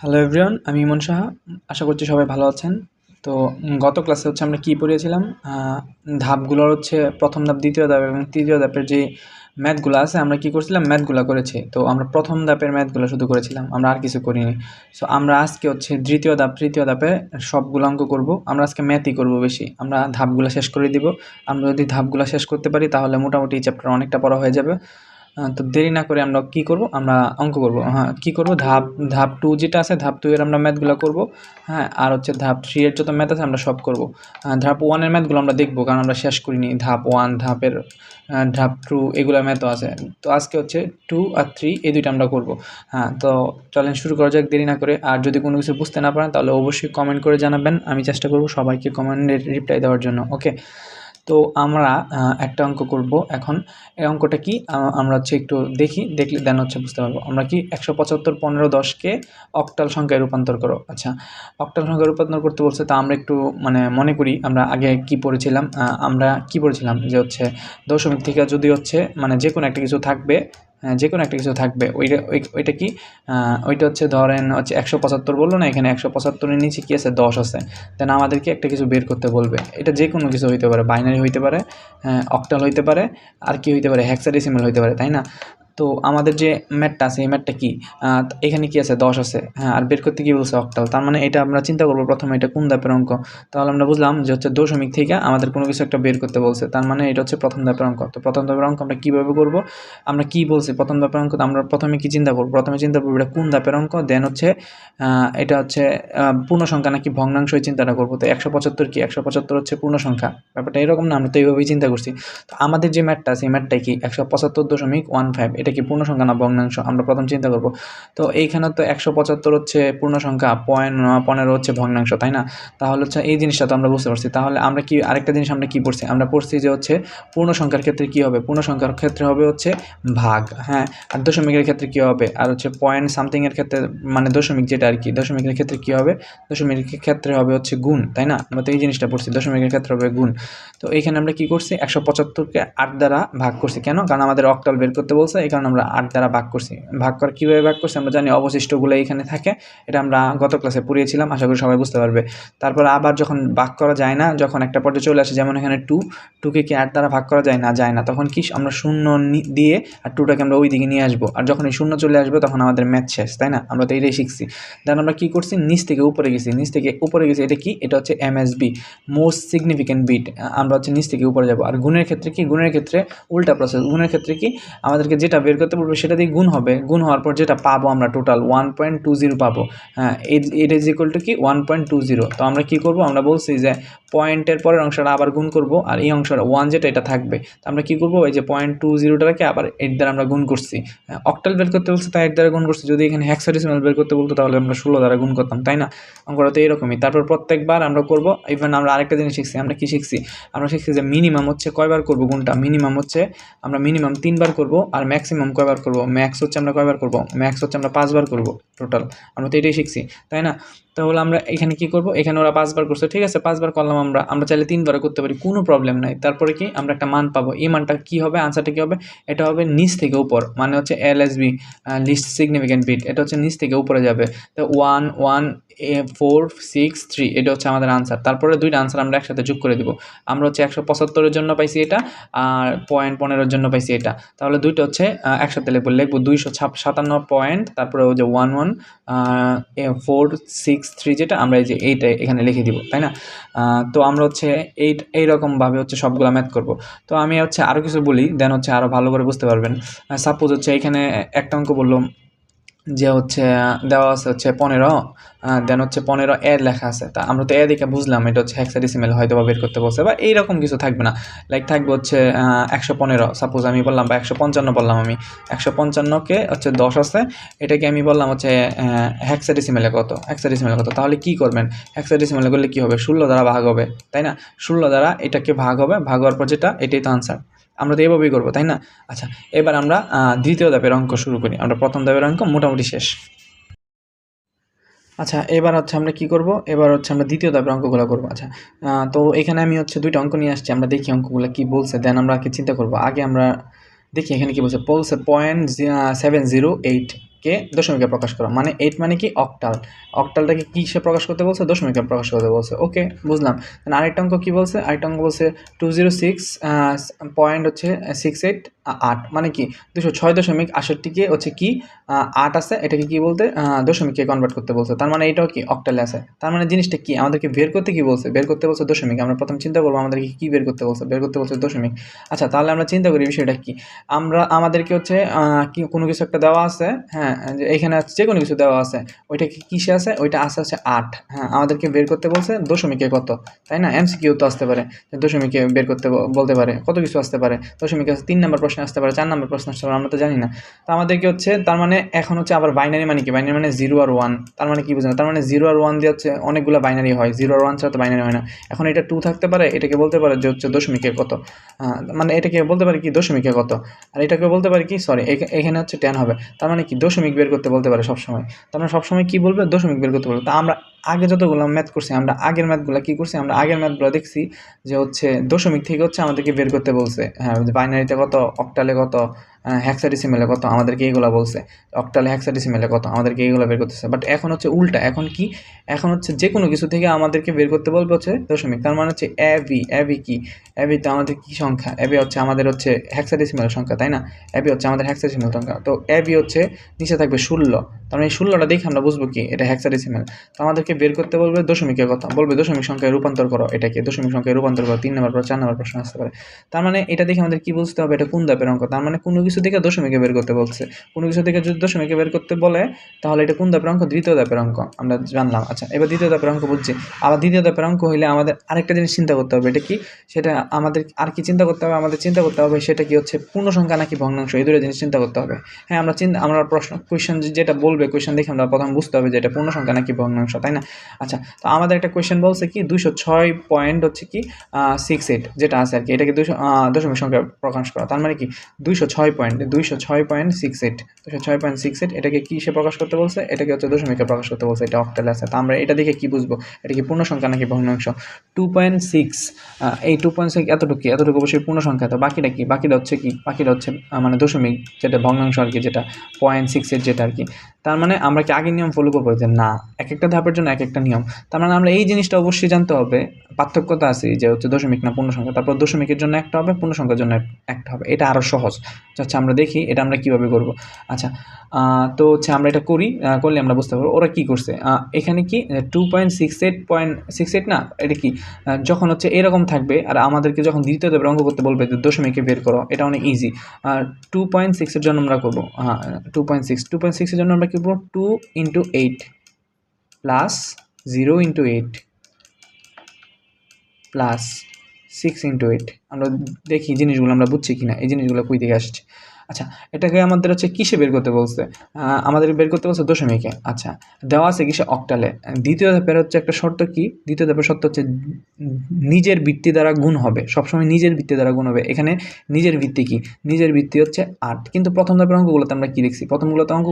Hello everyone, আমি ইমন সাহা। আশা করছি সবাই ভালো আছেন। তো গত ক্লাসে হচ্ছে আমরা কী পড়িয়েছিলাম, ধাপগুলোর হচ্ছে প্রথম ধাপ, দ্বিতীয় ধাপ এবং তৃতীয় ধাপের যে ম্যাথগুলো আছে আমরা কী করছিলাম, ম্যাথগুলো করেছি। তো আমরা প্রথম ধাপের ম্যাথগুলো শুধু করেছিলাম, আমরা আর কিছু করিনি। সো আমরা আজকে হচ্ছে দ্বিতীয় ধাপ, তৃতীয় ধাপে সবগুলো অঙ্ক করব। আমরা আজকে ম্যাথই করব বেশি, আমরা ধাপগুলো শেষ করে দিব। আমরা যদি ধাপগুলো শেষ করতে পারি তাহলে মোটামুটি এই চ্যাপ্টার অনেকটা পড়া হয়ে যাবে। তো দেরি না করে আমরা কী করব, আমরা অঙ্ক করব। হ্যাঁ, কী করব, ধাপ ধাপ 2 যেটা আছে, ধাপ 2 এর আমরা ম্যাথগুলো করব। হ্যাঁ, আর হচ্ছে ধাপ 3 এর যত ম্যাথ আছে আমরা সব করব। ধাপ 1 এর ম্যাথগুলো আমরা দেখব, কারণ আমরা শেষ করিনি ধাপ 1, ধাপ 2 এগুলো ম্যাথও আছে। তো আজকে হচ্ছে 2 আর 3 এই দুইটা আমরা করব। হ্যাঁ, তো চলেন শুরু করা যাক দেরি না করে। আর যদি কোনো কিছু বুঝতে না পারেন তাহলে অবশ্যই কমেন্ট করে জানাবেন, আমি চেষ্টা করব সবাইকে কমেন্টের রিপ্লাই দেওয়ার জন্য। ওকে, তো আমরা একটা অঙ্ক করব এখন। এই অঙ্কটা কি, আমরা হচ্ছে একটু দেখলে দেন হচ্ছে বুঝতে পারবো। আমরা কি 175 15 10কে অক্টাল সংখ্যায় রূপান্তর করো। আচ্ছা, অক্টাল সংখ্যায় রূপান্তর করতে বলছে, তা আমরা একটু মনে করি আমরা আগে কি পড়েছিলাম। আমরা কি পড়েছিলাম যে হচ্ছে দশমিক থেকে যদি হচ্ছে যে কোনো একটা কিছু থাকবে, যে কোনো একটা কিছু থাকবে, ওইটা কি, ওইটা হচ্ছে ধরেন হচ্ছে 175 বললো না, এখানে 175-এর নিচে কী আছে, 10 আছে। দেন আমাদেরকে একটা কিছু বের করতে বলবে। এটা যে কোনো কিছু হইতে পারে, বাইনারি হইতে পারে, অক্টাল হইতে পারে, আর কি হইতে পারে, হেক্সাডেসিমাল হইতে পারে, তাই না? তো আমাদের যে ম্যাথটা আছে এই ম্যাথটা কি, এখানে কি আছে, 10 আছে। হ্যাঁ, আর বের করতে কি বলছে, অক্টাল। তার মানে এটা আমরা চিন্তা করবো প্রথমে এটা কোন ধাপের অঙ্ক। তাহলে আমরা বুঝলাম যে হচ্ছে দশমিক থেকে আমাদের কোনো কিছু একটা বের করতে বলছে, তার মানে এটা হচ্ছে প্রথম ধাপের অঙ্ক। তো প্রথম ধাপের অঙ্ক আমরা কীভাবে করবো, আমরা কি বলছি প্রথম ধাপের অঙ্ক, আমরা প্রথমে কি চিন্তা করবো, প্রথমে চিন্তা করবো এটা কোন ধাপের অঙ্ক। দেন হচ্ছে এটা হচ্ছে পূর্ণ সংখ্যা নাকি ভগ্নাংশ, এই চিন্তাটা করবো। তো 175 কি, 175 হচ্ছে পূর্ণ সংখ্যা, ব্যাপারটা এরকম না, আমরা তো এইভাবেই চিন্তা করছি। তো আমাদের যে ম্যাথটা আছে এই ম্যাথটাই কি 175.15, এটা কি পূর্ণ সংখ্যা না ভগ্নাংশ, আমরা প্রথম চিন্তা করব। তো এইখানে তো 175 হচ্ছে পূর্ণ সংখ্যা, 0.15 হচ্ছে ভগ্নাংশ, তাই না? তাহলে হচ্ছে এই জিনিসটা তো আমরা বুঝতে পারছি। তাহলে আমরা কি আরেকটা জিনিস আমরা কি পড়ছি, আমরা পড়ছি যে হচ্ছে পূর্ণ সংখ্যার ক্ষেত্রে কি হবে, পূর্ণ সংখ্যার ক্ষেত্রে হবে হচ্ছে ভাগ। হ্যাঁ, আর দশমিকের ক্ষেত্রে কী হবে, আর হচ্ছে পয়েন্ট সামথিংয়ের ক্ষেত্রে দশমিক যেটা আর কি, দশমিকের ক্ষেত্রে কী হবে, দশমিকের ক্ষেত্রে হবে হচ্ছে গুণ, তাই না? আমরা তো এই জিনিসটা পড়ছি, দশমিকের ক্ষেত্রে হবে গুণ। তো এইখানে আমরা কি করছি, 175-কে 8 দ্বারা ভাগ করছি। কেন? কারণ আমাদের অক্টাল বের করতে বলছে, এই কারণে আমরা 8 দ্বারা ভাগ করছি। ভাগ করা কীভাবে ভাগ করছি আমরা জানি, অবশিষ্টগুলো এইখানে থাকে, এটা আমরা গত ক্লাসে পড়িয়েছিলাম, আশা করি সবাই বুঝতে পারবে। তারপর আবার যখন ভাগ করা যায় না, যখন একটা পর্যায়ে চলে আসে, যেমন এখানে 2কে কি 8 দ্বারা ভাগ করা যায় না, যায় না, তখন কি আমরা শূন্য দিয়ে আর 2টাকে আমরা ওই দিকে নিয়ে আসবো। আর যখন এই শূন্য চলে আসবে তখন আমাদের ম্যাথ শেষ, তাই না? আমরা তো এটাই শিখছি। দেন আমরা কী করছি, নিচ থেকে উপরে গেছি, নিচ থেকে উপরে গেছি। এটা কি, এটা হচ্ছে MSB, মোস্ট সিগনিফিক্যান্ট বিট। আমরা হচ্ছে নিচ থেকে উপরে যাব। আর গুণের ক্ষেত্রে কি, গুণের ক্ষেত্রে উল্টা প্রসেস। গুণের ক্ষেত্রে কি, আমাদেরকে যেটা বের করতে বলবে সেটা দিয়ে গুণ হবে, গুণ হওয়ার পর যেটা পাবো আমরা টোটাল 1.20 পাবো। হ্যাঁ, এটা ইজ ইকুয়াল টু কি 1.20। তো আমরা কি করব, আমরা বলছি যে পয়েন্টের পরের অংশটা আবার গুণ করব, আর এই অংশটা 1 যেটা এটা থাকবে। তো আমরা কী করবো, এই যে 0.20টাকে আবার 8 দ্বারা আমরা গুণ করছি। অক্টাল বের করতে বলছে তাই 8 দ্বারা গুণ করছি। যদি এখানে হেক্সাডেসিমাল বের করতে বলতো তাহলে আমরা 16 দ্বারা গুণ করতাম, তাই না? অঙ্কটা তো এরকমই। তারপর প্রত্যেকবার আমরা করব। ইভেন আমরা আরেকটা জিনিস শিখছি, আমরা কি শিখছি, আমরা শিখছি যে মিনিমাম হচ্ছে কয়বার করব গুণটা, মিনিমাম হচ্ছে আমরা মিনিমাম 3 বার করব, আর ম্যাক্সিমাম কয়বার করব, ম্যাক্স হচ্ছে আমরা কয়বার করব, ম্যাক্স হচ্ছে আমরা 5 বার করব টোটাল। আমরা তো এটাই শিখছি, তাই না? তাহলে আমরা এখানে কি করব, এখানে ওরা 5 বার করছে, ঠিক আছে, 5 বার করলাম, আমরা চাইলে 3 বারও করতে পারি, কোনো প্রবলেম নাই। তারপরে কি, আমরা একটা মান পাবো, এই মানটা কি হবে, আনসারটা কি হবে, এটা হবে নিচ থেকে উপর, মানে হচ্ছে LSB, লিস্ট সিগনিফিক্যান্ট বিট। এটা হচ্ছে নিচ থেকে উপরে যাবে। তো 1 1 4 6 3 এটা হচ্ছে আমাদের আনসার। তারপরে দুইটা আনসার আমরা একসাথে যোগ করে দিব। আমরা হচ্ছে 175-এর জন্য পাইছি এটা, আর 0.15-এর জন্য পাইছি এটা। তাহলে দুইটা হচ্ছে একসাথে লিখবো 257 পয়েন্ট, তারপরে ওই যে 11 4 6 3 যেটা আমরা এই যে এইটা এখানে লিখে দিব, তাই না? তো আমরা হচ্ছে এইরকমভাবে হচ্ছে সবগুলো ম্যাথ করব। তো আমি হচ্ছে আরও কিছু বলি, দেন হচ্ছে আরও ভালো করে বুঝতে পারবেন। সাপোজ হচ্ছে এখানে একটা অঙ্ক বললাম যে হচ্ছে দেওয়া আছে হচ্ছে 15, দেন হচ্ছে 15 এর লেখা আছে। তা আমরা তো দেখে বুঝলাম এটা হচ্ছে হেক্সাডেসিমাল হয়তো বা বের করতে বলছে, বা এইরকম কিছু থাকবে না। লাইক থাকবে হচ্ছে 115, সাপোজ আমি বললাম, বা 155 বললাম, আমি 155-কে হচ্ছে 10 আছে, এটাকে আমি বললাম হচ্ছে হেক্সাডেসিমালে কত, তাহলে কি করবেন, হেক্সাডেসিমালে করলে কী হবে, 16 দ্বারা ভাগ হবে, তাই না? 16 দ্বারা এটাকে ভাগ হবে, ভাগ হওয়ার পর যেটা, এটাই তো আনসার। আমরা তো এভাবেই করবো, তাই না? আচ্ছা, এবার আমরা দ্বিতীয় ধাপের অঙ্ক শুরু করি। আমরা প্রথম ধাপের অঙ্ক মোটামুটি শেষ। আচ্ছা, এবার হচ্ছে আমরা কি করব, এবার হচ্ছে আমরা দ্বিতীয় ধাপের অঙ্কগুলো করবো। আচ্ছা, তো এখানে আমি হচ্ছে 2টা অঙ্ক নিয়ে আসছি, আমরা দেখি অঙ্কগুলো কি বলছে, দেন আমরা কি চিন্তা করব। আগে আমরা দেখি এখানে কি বলছে 0.708 কে দশমিকে প্রকাশ করো, মানে 8 মানে কি অক্টাল, অক্টালটাকে কিসে প্রকাশ করতে বলছে, দশমিকে প্রকাশ করতে বলছে। ওকে, বুঝলাম। আরেকটা অঙ্ক কী বলছে, আরেকটা অঙ্ক বলছে 206.68 মানে কি 206.68 হচ্ছে কি 8 আছে, এটাকে কি বলতে দশমিকে কনভার্ট করতে বলছে। তার মানে এটাও কি অক্টালে আছে। তার মানে জিনিসটা কি, আমাদেরকে বের করতে কি বলছে, বের করতে বলছে দশমিক। আমরা প্রথম চিন্তা করবো আমাদেরকে কি বের করতে বলছে, বের করতে বলছে দশমিক। আচ্ছা, তাহলে আমরা চিন্তা করি বিষয়টা কি। আমাদেরকে হচ্ছে কি কোনো কিছু একটা দেওয়া আছে, হ্যাঁ, যে এখানে যে কোনো কিছু দেওয়া আছে, ওইটা কি কিসে আছে, ওইটা আছে হচ্ছে 8। হ্যাঁ, আমাদেরকে বের করতে বলছে দশমিকে কত, তাই না? এমসিকিউ তো আসতে পারে, দশমিকে বের করতে বলতে পারে, কত কিছু আসতে পারে। দশমিকে 3 নম্বর প্রশ্ন আসতে পারে, 4 নম্বর প্রশ্ন আসতে পারে, আমরা তো জানি না। তো আমাদেরকে হচ্ছে তার মানে এখন হচ্ছে আবার বাইনারি মানে কি, বাইনারি মানে 0 আর 1। তার মানে কি বুঝলেন, তার মানে 0 আর 1 দিয়ে হচ্ছে অনেকগুলো বাইনারি হয়, 0 আর 1 ছাড়া তো বাইনারি হয় না। এখন এটা 2 থাকতে পারে, এটাকে বলতে পারে যে হচ্ছে দশমিকে কত, মানে এটাকে বলতে পারে কি দশমিকে কত, আর এটাকে বলতে পারে কি সরি এখানে হচ্ছে 10 হবে। তার মানে কি দশমিক বের করতে বলতে পারে সবসময়। তার মানে সবসময় কি বলবে, দশমিক বের করতে বলবে। তা আমরা আগে যতগুলো ম্যাথ করছি, আমরা আগের ম্যাথগুলো কী করছি, আমরা আগের ম্যাথগুলো দেখছি যে হচ্ছে দশমিক থেকে হচ্ছে আমাদেরকে বের করতে বলছে। হ্যাঁ, বাইনারিতে কত, অক্টালে কত, হেক্সাডেসিমেলে কত, আমাদেরকে এইগুলো বলছে। অক্টালে হেক্সাডেসিমেলে কত, আমাদেরকে এইগুলো বের করতেছে। বাট এখন হচ্ছে উল্টা, এখন কি, এখন হচ্ছে যে কোনো কিছু থেকে আমাদেরকে বের করতে বলবে হচ্ছে দশমিক। তার মানে হচ্ছে এবি কি, এবি তো আমাদের কি সংখ্যা, এবি হচ্ছে আমাদের হচ্ছে হেক্সাডেসিমেল সংখ্যা, তাই না? এবি হচ্ছে আমাদের হেক্সাডেসিমেল সংখ্যা। তো এবি হচ্ছে নিচে থাকবে 16। তার মানে এই 16টা দেখে আমরা বুঝবো কি এটা হেক্সাডেসিমেল। তো আমাদেরকে বের করতে বলবে দশমিকের কথা, বলবে দশমিক সংখ্যায় রূপান্তর করো, এটাকে দশমিক সংখ্যায় রূপান্তর করো। 3 নম্বর 4 নম্বর প্রশ্ন আসতে পারে। তার মানে এটা দেখে আমাদের কি বুঝতে হবে, এটা কোন ধাপের অঙ্ক। তার মানে কোনো কিছু থেকে দশমিকে বের করতে বলছে, কোনো কিছু থেকে যদি দশমিকে বের করতে বলে তাহলে এটা কোন ধাপের অঙ্ক, দ্বিতীয় ধাপের অঙ্ক আমরা জানলাম। আচ্ছা, এবার দ্বিতীয় ধাপের অঙ্ক বুঝছি। আবার দ্বিতীয় ধাপের অঙ্ক হইলে আমাদের আরেকটা জিনিস চিন্তা করতে হবে, এটা কি, সেটা আমাদের আর কি চিন্তা করতে হবে, আমাদের চিন্তা করতে হবে সেটা কি হচ্ছে পূর্ণ সংখ্যা নাকি ভগ্নাংশ, এই দুটো জিনিস চিন্তা করতে হবে। হ্যাঁ, আমরা প্রশ্ন কোয়েশ্চেন যেটা বলবে, কোয়েশ্চেন দেখে আমরা প্রথম বুঝতে হবে যে এটা পূর্ণ সংখ্যা নাকি ভগ্নাংশ, তাই না? আচ্ছা, তো আমাদের একটা কোয়েশ্চেন বলছে কি 206 পয়েন্ট হচ্ছে কি 68 যেটা আছে আর কি, এটাকে দশমিক সংখ্যা প্রকাশ করা। তার মানে কি 206.68 এটাকে কি সে প্রকাশ করতে বলছে, এটাকে হচ্ছে দশমিকে প্রকাশ করতে বলছে, এটা অক্টালে আছে। তো আমরা এটা দেখে কি বুঝবো, এটা কি পূর্ণ সংখ্যা নাকি ভগ্নাংশ। 2.6, এই 2.6 এতটুকু অবশ্যই পূর্ণ সংখ্যা। তো বাকিটা কি, বাকিটা হচ্ছে মানে দশমিক, যেটা ভগ্নাংশ আর কি, যেটা 0.68 যেটা আর কি। তার মানে আমরা কি আগের নিয়ম ফলো করবো যে না, এক একটা ধাপের জন্য এক একটা নিয়ম। তার মানে আমরা এই জিনিসটা অবশ্যই জানতে হবে, পার্থক্যতা আছে যে হচ্ছে দশমিক না পূর্ণ সংখ্যা। তারপর দশমিকের জন্য একটা হবে, পূর্ণ সংখ্যার জন্য একটা হবে, এটা আরও সহজ। আচ্ছা, আমরা দেখি এটা আমরা কীভাবে করবো। আচ্ছা, তো হচ্ছে আমরা এটা করলে আমরা বুঝতে পারবো ওরা কী করছে। এখানে কি 2.68 না, এটা কি যখন হচ্ছে এরকম থাকবে আর আমাদেরকে যখন দ্বিতীয় ধাপের অঙ্ক করতে বলবে যে দশমিকে বের করো, এটা অনেক ইজি। 2.6 জন্য আমরা করবো 2.6 জন্য আমরা কি করবো, 2 × 8 প্লাস 0 × 8 প্লাস 6 × 8। আমরা দেখি জিনিসগুলো আমরা বুঝছি কিনা, এই জিনিসগুলো কই থেকে আসছে। আচ্ছা, এটাকে আমাদের হচ্ছে কিসে বের করতে বলছে, আমাদের বের করতে বলছে দশমিকে। আচ্ছা, দেওয়া আছে কিসে, অক্টালে। দ্বিতীয় ধাপের হচ্ছে একটা শর্ত কি, দ্বিতীয় ধাপের শর্ত হচ্ছে নিজের ভিত্তি দ্বারা গুণ হবে, সবসময় নিজের ভিত্তি দ্বারা গুণ হবে। এখানে নিজের ভিত্তি কি, নিজের ভিত্তি হচ্ছে 8। কিন্তু প্রথম ধাপের অঙ্কগুলোতে আমরা কি দেখছি, প্রথমগুলোতে অঙ্ক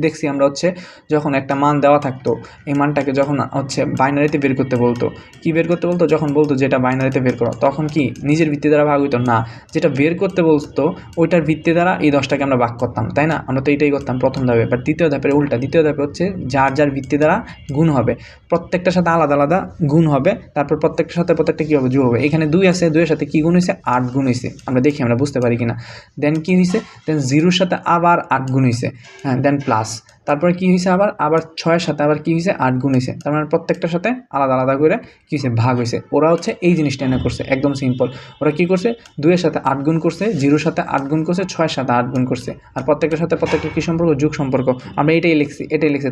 দেখছি আমরা হচ্ছে যখন একটা মান দেওয়া থাকতো, এই মানটাকে যখন হচ্ছে বাইনারিতে বের করতে বলতো, কি বের করতে বলতো, যখন বলতো যেটা বাইনারিতে বের করো, তখন কি নিজের ভিত্তি দ্বারা ভাগ হইতো না, যেটা বের করতে বলতো ওইটার ভিত্তি দ্বারা এই 10টাকে আমরা ভাগ করতাম, তাই না? আমরা তো এইটাই করতাম প্রথম ধাপে। বাট দ্বিতীয় ধাপের উল্টা, দ্বিতীয় ধাপে হচ্ছে যার যার ভিত্তি দ্বারা গুণ হবে, প্রত্যেকটার সাথে আলাদা আলাদা গুণ হবে, তারপর প্রত্যেকটার সাথে প্রত্যেকটা কী হবে, যোগ হবে। এখানে 2 আছে, 2 এর সাথে কী গুণ হয়েছে, 8 গুণ হয়েছে। আমরা দেখি আমরা বুঝতে পারি কিনা। দেন কী হয়েছে, দেন 0-র সাথে আবার 8 গুণ হয়েছে, হ্যাঁ, দেন প্লাস, তারপরে কী হয়েছে, আবার 6-এর সাথে আবার কী হয়েছে, 8 গুণ হয়েছে। তার মানে প্রত্যেকটার সাথে আলাদা আলাদা করে কী হয়েছে, ভাগ হয়েছে। ওরা হচ্ছে এই জিনিসটা এনে করছে, একদম সিম্পল। ওরা কী করছে, 2-এর সাথে 8 গুণ করছে, 0-র সাথে 8 গুণ করছে, 6-এর সাথে 8 গুণ করছে, আর প্রত্যেকটার সাথে প্রত্যেকটা কী সম্পর্ক, যোগ সম্পর্ক। আমরা এটাই লিখছি।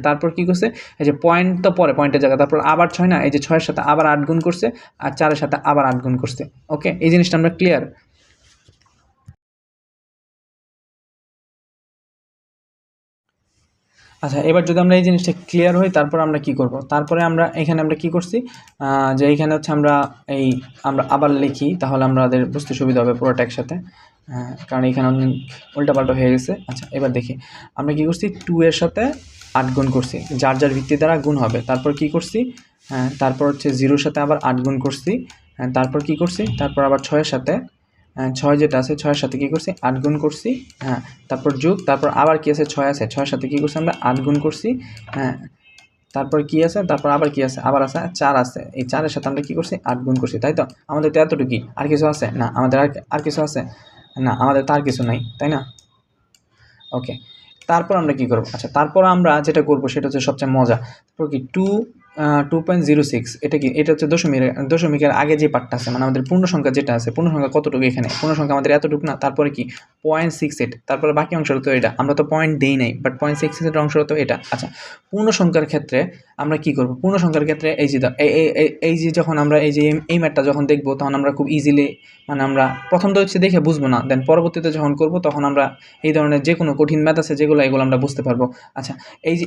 তারপর কী করছে, এই যে পয়েন্ট তো পরে, পয়েন্টের জায়গা, তারপর আবার 6 না, এই যে 6-এর সাথে আবার 8 গুণ করছে, আর 4-এর সাথে আবার 8 গুণ করছে। ওকে, এই জিনিসটা আমরা ক্লিয়ার। আচ্ছা, এবার যদি আমরা এই জিনিসটা ক্লিয়ার হই, তারপর আমরা কি করব, তারপরে আমরা এখানে আমরা কি করছি, যে এইখানে হচ্ছে আমরা আবার লিখি, তাহলে আমাদের বুঝতে সুবিধা হবে পুরোটা একসাথে, কারণ এখানে উল্টাপাল্টা হয়ে গেছে। আচ্ছা, এবার দেখি আমরা কি করছি, 2-এর সাথে 8 গুণ করছি, যার যার ভিত্তি দ্বারা গুণ হবে। তারপর কি করছি, তারপর হচ্ছে 0-র সাথে আবার 8 গুণ করছি, তারপর কি করছি, তারপর আবার 6-এর সাথে ছয় যেটা আছে 6-এর সাথে কী করছি 8 গুণ করছি, হ্যাঁ, তারপর যোগ, তারপর আবার কী আছে 6 আছে, 6-এর সাথে কী করছি আমরা 8 গুণ করছি, হ্যাঁ, তারপর কী আছে, তারপর আবার কী আছে, আবার আছে 4 আছে, এই 4-এর সাথে আমরা কী করছি 8 গুণ করছি, তাই তো? আমাদের তো এতটুকুই, আর কিছু আছে না, আমাদের আর কিছু আছে না, আমাদের তো আর কিছু নাই, তাই না? ওকে, তারপর আমরা কী করবো? আচ্ছা, তারপর আমরা যেটা করবো সেটা হচ্ছে সবচেয়ে মজা। তারপর কি 2.06, এটা কি? এটা হচ্ছে দশমিকের আগে যে পার্টটা আছে, মানে আমাদের পূর্ণ সংখ্যা যেটা আছে, পূর্ণ সংখ্যা কতটুকু এখানে? পূর্ণ সংখ্যা আমাদের এতটুকু না, তারপরে কি 0.68, তারপরে বাকি অংশটা তো এটা, আমরা তো পয়েন্ট দেই নাই, বাট 0.68 অংশটা তো এটা। আচ্ছা, পূর্ণ সংখ্যার ক্ষেত্রে আমরা কি করব? পূর্ণ সংখ্যার ক্ষেত্রে এই যে এই যে যখন আমরা এই ম্যাথটা যখন দেখবো, তখন আমরা খুব ইজিলি, মানে আমরা প্রথম তো হচ্ছে দেখে বুঝবো না, দেন পরবর্তীতে যখন করব তখন আমরা এই ধরনের যে কোনো কঠিন ম্যাথ আছে যেগুলো, এগুলো আমরা বুঝতে পারবো। আচ্ছা, এই যে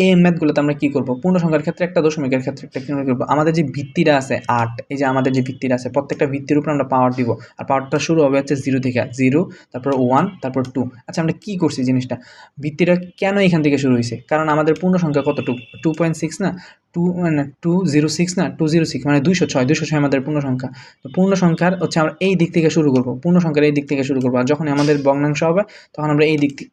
এই ম্যাথগুলোতে আমরা কী করবো? পূর্ণ সংখ্যার ক্ষেত্রে একটা, দশমিকের ক্ষেত্রে একটা, কী করবো? আমাদের যে ভিত্তিটা আছে 8, এই যে আমাদের যে ভিত্তিটা আছে, প্রত্যেকটা ভিত্তির উপর আমরা পাওয়ার দিব, আর পাওয়ারটা শুরু হবে হচ্ছে 0 থেকে, 0, তারপর 1, তারপর 2। আচ্ছা, আমরা কী করছি জিনিসটা? ভিত্তিটা কেন এখান থেকে শুরু হয়েছে? কারণ আমাদের পূর্ণ সংখ্যা কতটুকু? 2.6 না, 206 না, 206 মানে 206 আমাদের পূর্ণ সংখ্যা। তো পূর্ণ সংখ্যার হচ্ছে আমরা এই দিক থেকে শুরু করব, পূর্ণ সংখ্যার এই দিক থেকে শুরু করবো, আর যখন আমাদের ভগ্নাংশ হবে তখন আমরা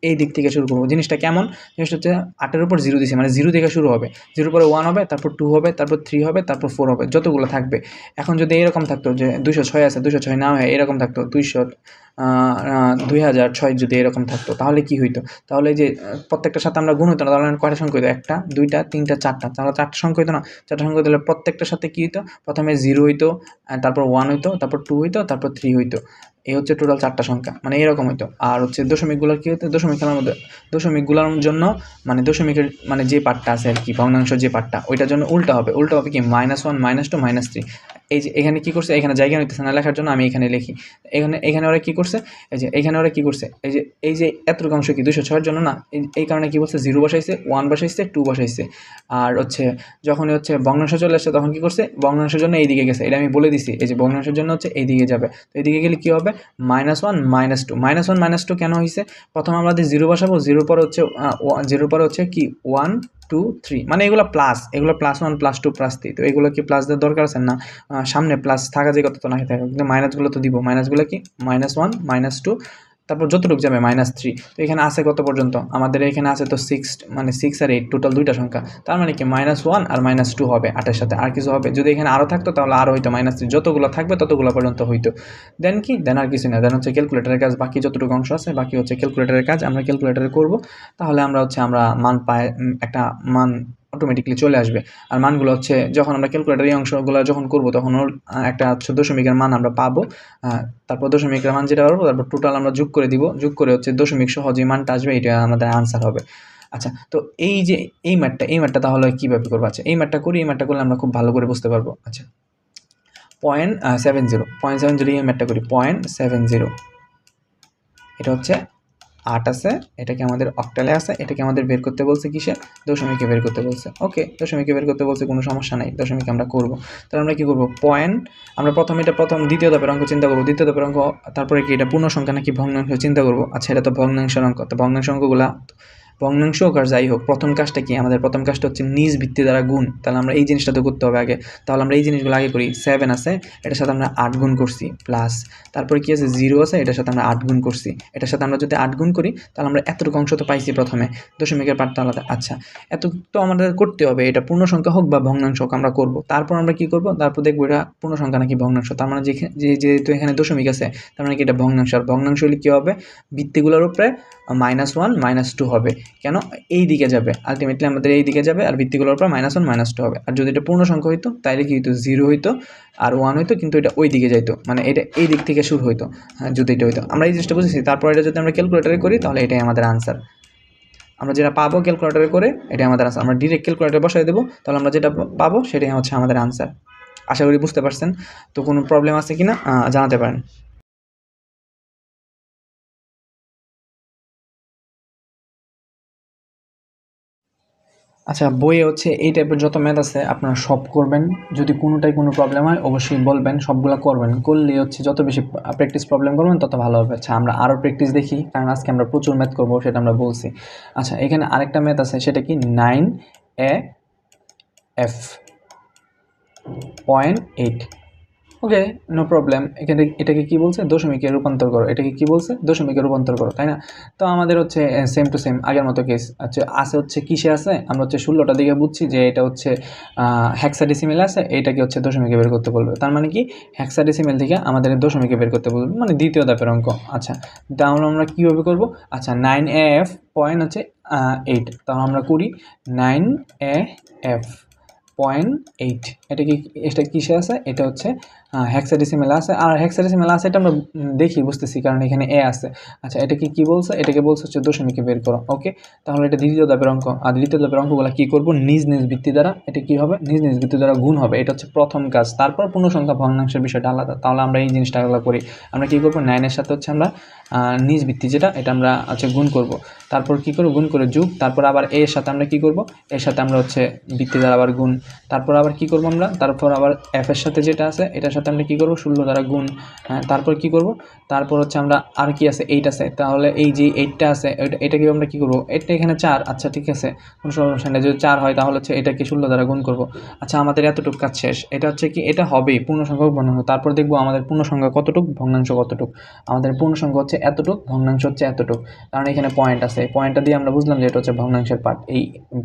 এই দিক থেকে শুরু করবো। জিনিসটা কেমন? জিনিসটা হচ্ছে 8-এর উপর 0 দিছি, মানে 0 থেকে শুরু হবে, 0 পরে 1 হবে, তারপর 2 হবে, তারপর 3 হবে, তারপর 4 হবে, যতগুলো থাকবে। এখন যদি এরকম থাকতো যে 206 আছে, 206 না হয় এরকম থাকতো 2006 যদি এরকম থাকতো, তাহলে কি হইতো? তাহলে যে প্রত্যেকটার সাথে আমরা গুণ হইতো না, তাহলে কয়টা সংখ্যা হইতো? 1টা 2টা 3টা 4টা, তাহলে 4টা সংখ্যা হইতো না? 4টা সংখ্যা তাহলে প্রত্যেকটার সাথে কী হইতো? প্রথমে 0 হইতো, তারপর 1 হইতো, তারপর 2 হইতো, তারপর 3 হইতো। এই হচ্ছে টোটাল 4টা সংখ্যা, মানে এরকম হইতো। আর হচ্ছে দশমিকগুলোর কী হতো? দশমিকের মধ্যে, দশমিকগুলোর জন্য, মানে দশমিকের মানে যে পার্টটা আছে আর কি, ভগ্নাংশ যে পার্টটা, ওইটার জন্য উল্টা হবে কি -1, -2, -3। এই যে এখানে কী করছে? এখানে জায়গা নিতেছে না লেখার জন্য, আমি এখানে লিখি। এখানে ওরা কী করছে? এখানে ওরা কী করছে? এই যে এতটুকু অংশ কি 206-এর জন্য না, এই কারণে কী বলছে? 0 বসাইছে, 1 বসাইছে, 2 বসাইছে। আর হচ্ছে যখনই হচ্ছে ভগ্নাংশ চলে আসছে, তখন কী করছে? ভগ্নাংশের জন্য এইদিকে গেছে, এটা আমি বলে দিছি। এই যে ভগ্নাংশের জন্য হচ্ছে এইদিকে যাবে, তো এইদিকে গেলে কী হবে? -1, -2 -1, -2 কেন হয়েছে? প্রথম আমাদের 0 বসাবো, 0 পরে হচ্ছে 0 পরে হচ্ছে কি 1 2 3, মানে এগুলো প্লাস, এগুলো +1 +2 +3, তো এগুলো কি প্লাস দেওয়ার দরকার আছে না? সামনে প্লাস থাকা যে কত তো না থাকে, কিন্তু মাইনাসগুলো তো দিব। মাইনাসগুলো কি -1 -2, তারপর যতটুকু যাবে -3। তো এখানে আছে কত পর্যন্ত? আমাদের এখানে আছে তো 6, মানে 6 আর 8 টোটাল 2টা সংখ্যা, তার মানে কি -1 আর -2 হবে 8-এর সাথে, আর কিছু হবে? যদি এখানে আরও থাকতো তাহলে আরও হইতো -3, যতগুলো থাকবে ততগুলো পর্যন্ত হইতো। দেন কি? দেন আর কিছু না, দেন হচ্ছে ক্যালকুলেটরের কাজ, বাকি যতটুকু অংশ আছে বাকি হচ্ছে ক্যালকুলেটরের কাজ, আমরা ক্যালকুলেটরে করব, তাহলে আমরা হচ্ছে আমরা মান পাই, একটা মান অটোমেটিক্যালি চলে আসবে। আর মানগুলো হচ্ছে যখন আমরা ক্যালকুলেটরে এই অংশগুলো যখন করব, তখন ওর একটা হচ্ছে দশমিকের মান আমরা পাবো, তারপর দশমিকের মান যেটা পাবো, তারপর টোটাল আমরা যোগ করে দিব, যোগ করে হচ্ছে দশমিক সহ যে মানটা আসবে এটা আমাদের আনসার হবে। আচ্ছা, তো এই যে এই ম্যাথটা তাহলে কীভাবে করবো? আচ্ছা, এই ম্যাথটা করলে আমরা খুব ভালো করে বুঝতে পারবো। আচ্ছা, 0.70 এই ম্যাথটা করি, 0.70, এটা হচ্ছে 8 আছে, এটাকে আমাদের অক্টালে আছে, এটাকে আমাদের বের করতে বলছে কিসে? দশমিকে বের করতে বলছে। ওকে, দশমিকে বের করতে বলছে, কোনো সমস্যা নাই, দশমিকে আমরা করব। তাহলে আমরা কী করব? আমরা দ্বিতীয় ধাপের অঙ্ক চিন্তা করব, দ্বিতীয় ধাপের অঙ্ক, তারপরে কি এটা পূর্ণ সংখ্যা নাকি ভগ্নাংশ চিন্তা করব। আচ্ছা, এটা তো ভগ্নাংশের অঙ্ক, তো ভগ্নাংশ অঙ্কগুলা, ভগ্নাংশ হোক আর যাই হোক, প্রথম কাজটা কি? আমাদের প্রথম কাজটা হচ্ছে নিজ ভিত্তি দ্বারা গুণ। তাহলে আমরা এই জিনিসটা তো করতে হবে আগে, তাহলে আমরা এই জিনিসগুলো আগে করি। 7 আছে, এটার সাথে আমরা 8 গুণ করছি, প্লাস তারপরে কি আছে? 0 আছে, এটার সাথে আমরা 8 গুণ করছি, এটার সাথে আমরা যদি 8 গুণ করি, তাহলে আমরা এতটুকু অংশ তো পাইছি প্রথমে, দশমিকের পার্টটা আলাদা। আচ্ছা, এত তো আমাদের করতে হবে, এটা পূর্ণ সংখ্যা হোক বা ভগ্নাংশ হোক আমরা করব। তারপর আমরা কি করব? তারপর দেখবো এটা পূর্ণ সংখ্যা নাকি ভগ্নাংশ। তার মানে যেহেতু এখানে দশমিক আছে, তার মানে কি এটা ভগ্নাংশ। আর ভগ্নাংশ হলে কী হবে? ভিত্তিগুলোর উপরে -1 -2 হবে। কেন? এই দিকে যাবে, আলটিমেটলি আমাদের এই দিকে যাবে, আর ভিত্তিগুলোর উপর -1 -2 হবে। আর যদি এটা পূর্ণ সংখ্যা হইতো, তাইলে কি হইতো? 0 হইতো আর 1 হইতো, কিন্তু এটা ওই দিকে যাইতো, মানে এটা এই দিক থেকে শুরু হইতো। হ্যাঁ, যদি এটা হইতো, আমরা এই জিনিসটা বুঝেছি। তারপর এটা যদি আমরা ক্যালকুলেটারে করি, তাহলে এটাই আমাদের আনসার। আমরা যেটা পাবো ক্যালকুলেটারে করে, এটাই আমাদের আনসার। আমরা ডিরেক্ট ক্যালকুলেটারে বসাই দেবো, তাহলে আমরা যেটা পাবো সেটাই হচ্ছে আমাদের আনসার। আশা করি বুঝতে পারছেন। তো কোনো প্রবলেম আছে কি না জানাতে পারেন। আচ্ছা, বইয়ে হচ্ছে এই টাইপের যত ম্যাথ আছে আপনারা সব করবেন। যদি কোনোটাই কোনো প্রবলেম হয় অবশ্যই বলবেন, সবগুলা করবেন। করলে হচ্ছে যত বেশি প্র্যাকটিস প্রবলেম করবেন তত ভালো হবে। আচ্ছা, আমরা আরও প্র্যাকটিস দেখি, কারণ আজকে আমরা প্রচুর ম্যাথ করবো, সেটা আমরা বলছি। আচ্ছা, এখানে আরেকটা ম্যাথ আছে, সেটা কি 9AF 0.8। ওকে, নো প্রবলেম। এখানে এটাকে কি বলছে, দশমিকে রূপান্তর করো। এটাকে কি বলছে, দশমিকে রূপান্তর করো, তাই না? তো আমাদের হচ্ছে সেম টু সেম আগের মতো কেস। আচ্ছা, আছে হচ্ছে কিসে আছে, আমরা হচ্ছে 16টা দিকে বুঝছি যে এটা হচ্ছে হেক্সাডেসিমেল আছে, এটাকে হচ্ছে দশমিকে বের করতে বলবে। তার মানে কি, হেক্সাডেসিমেল থেকে আমাদের দশমিকে বের করতে বলবে, মানে দ্বিতীয় ধাপের অঙ্ক। আচ্ছা, তাহলে আমরা কীভাবে করব? আচ্ছা, 9AF পয়েন্ট হচ্ছে 8, তাহলে আমরা করি 9AF 0.8। এটা কিসে আছে, এটা হচ্ছে হেক্সাডেসিমেল আছে। আর হেক্সাডেসিমেল আছে এটা আমরা দেখি বুঝতেছি, কারণ এখানে এ আছে। আচ্ছা, এটাকে কি বলছে, এটাকে বলছে হচ্ছে দশমিকে বের করো। ওকে, তাহলে এটা দ্বিতীয় ধাপের অঙ্ক। আর দ্বিতীয় ধাপের অঙ্কগুলো কি করব, নিজ নিজ ভিত্তি দ্বারা, এটা কি হবে, নিজ নিজ ভিত্তি দ্বারা গুণ হবে। এটা হচ্ছে প্রথম কাজ। তারপর পূর্ণসংখ্যা ভগ্নাংশের বিষয়টা আলাদা। তাহলে আমরা এই জিনিসটা আলাদা করি। আমরা কি করব, 9-এর সাথে হচ্ছে আমরা নিজ ভিত্তি যেটা, এটা আমরা হচ্ছে গুণ করব। তারপর কি করব, গুণ করে যোগ, তারপর আবার এর সাথে আমরা কি করব, এর সাথে আমরা হচ্ছে ভিত্তি দ্বারা আবার গুণ, তারপর আবার কি করব আমরা, তারপর আবার এফ এর সাথে যেটা আছে এটার সাথে আমরা কি করব, 16 দ্বারা গুণ। হ্যাঁ, তারপর কি করব, তারপর হচ্ছে আমরা আর কি আছে, 8 আছে। তাহলে এই যে 8টা আছে, এটাকে আমরা কি করব, এটা এখানে 4। আচ্ছা, ঠিক আছে, কোনো সমস্যা নেই। যদি 4 হয় তাহলে হচ্ছে এটাকে 16 দ্বারা গুণ করব। আচ্ছা, আমাদের এতটুকু কাজ শেষ। এটা হচ্ছে কি, এটা হবেই পূর্ণসংখ্যক ভগ্নাংশ। তারপর দেখব আমাদের পূর্ণসংখ্যা কতটুকু, ভগ্নাংশ কতটুকু। আমাদের পূর্ণসংখ্যা হচ্ছে এতটুকু, ভগ্নাংশ হচ্ছে এতটুকু, কারণ এখানে পয়েন্ট আছে। এই পয়েন্টটা দিয়ে আমরা বুঝলাম যে এটা হচ্ছে ভগ্নাংশের পার্ট, এই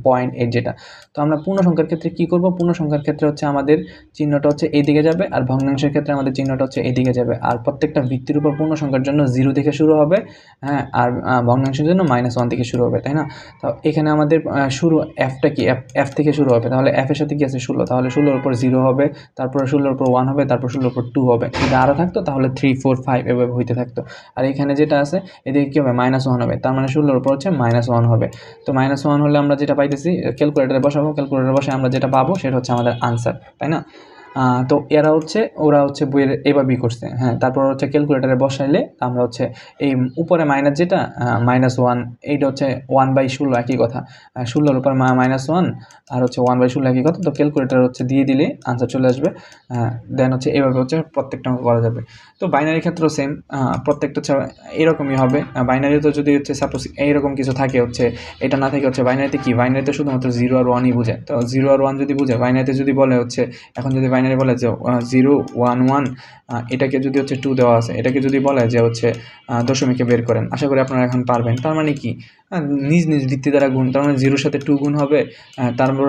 পয়েন্ট এর যেটা। তো আমরা পূর্ণসংখ্যার ক্ষেত্রে কি করব, পূর্ণসংখ্যার ক্ষেত্রে হচ্ছে আমাদের চিহ্নটা হচ্ছে এইদিকে যাবে, আর ভগ্নাংশের ক্ষেত্রে আমাদের চিহ্নটা হচ্ছে এইদিকে যাবে। আর প্রত্যেকটা ভিত্তির উপর পূর্ণসংখ্যার জন্য 0 থেকে শুরু হবে, হ্যাঁ, আর ভগ্নাংশের জন্য -1 থেকে শুরু হবে, তাই না? তো এখানে আমাদের শুরু এফটা কি, এফ থেকে শুরু হবে। তাহলে এফ এর সাথে কি আছে, 16। তাহলে 16-এর উপর 0 হবে, তারপর 16-এর উপর 1 হবে, তারপর 16-এর উপর 2 হবে। যদি আরও থাকতো তাহলে 3, 4, 5 এভাবে হইতে থাকতো। আর এখানে যেটা আছে এদিকে কী হবে, -1 হবে। তার মানে 16-এর উপর হচ্ছে -1 হবে। তো -1 হলে আমরা যেটা পাইতেছি, ক্যালকুলেটারে বসাবো, ক্যালকুলেটারে বসে আমরা যেটা পাবো সেটা হচ্ছে আমাদের আনসার, তাই না? তো ওরা হচ্ছে বইয়ের এভাবেই করছে। হ্যাঁ, তারপর হচ্ছে ক্যালকুলেটারে বসাইলে আমরা হচ্ছে এই উপরে মাইনাস যেটা, -1, এইটা হচ্ছে 1/16 একই কথা। 16-এর উপর -1 আর হচ্ছে 1/16 একই কথা। তো ক্যালকুলেটার হচ্ছে দিয়ে দিলে আনসার চলে আসবে। দেন হচ্ছে এভাবে হচ্ছে প্রত্যেকটা অঙ্ক করা যাবে। তো বাইনারির ক্ষেত্রেও সেম, প্রত্যেকটা হচ্ছে এরকমই হবে। বাইনারিতে যদি হচ্ছে সাপোজ এইরকম কিছু থাকে, হচ্ছে এটা না থাকে, হচ্ছে বাইনারিতে কি, বাইনারিতে শুধুমাত্র 0 আর 1ই বোঝে। তো 0 আর 1 যদি বোঝে, বাইনারিতে যদি বলে হচ্ছে, এখন যদি বাইনারি বলে যে 0, 1, 1, এটাকে যদি হচ্ছে 2 দেওয়া আছে, এটাকে যদি বলে যে হচ্ছে দশমিকে বের করেন, আশা করি আপনারা এখন পারবেন। তার মানে কি, নিজ নিজ ভিত্তি দ্বারা গুণ। তার মানে 0-এর সাথে 2 গুণ হবে, তারপর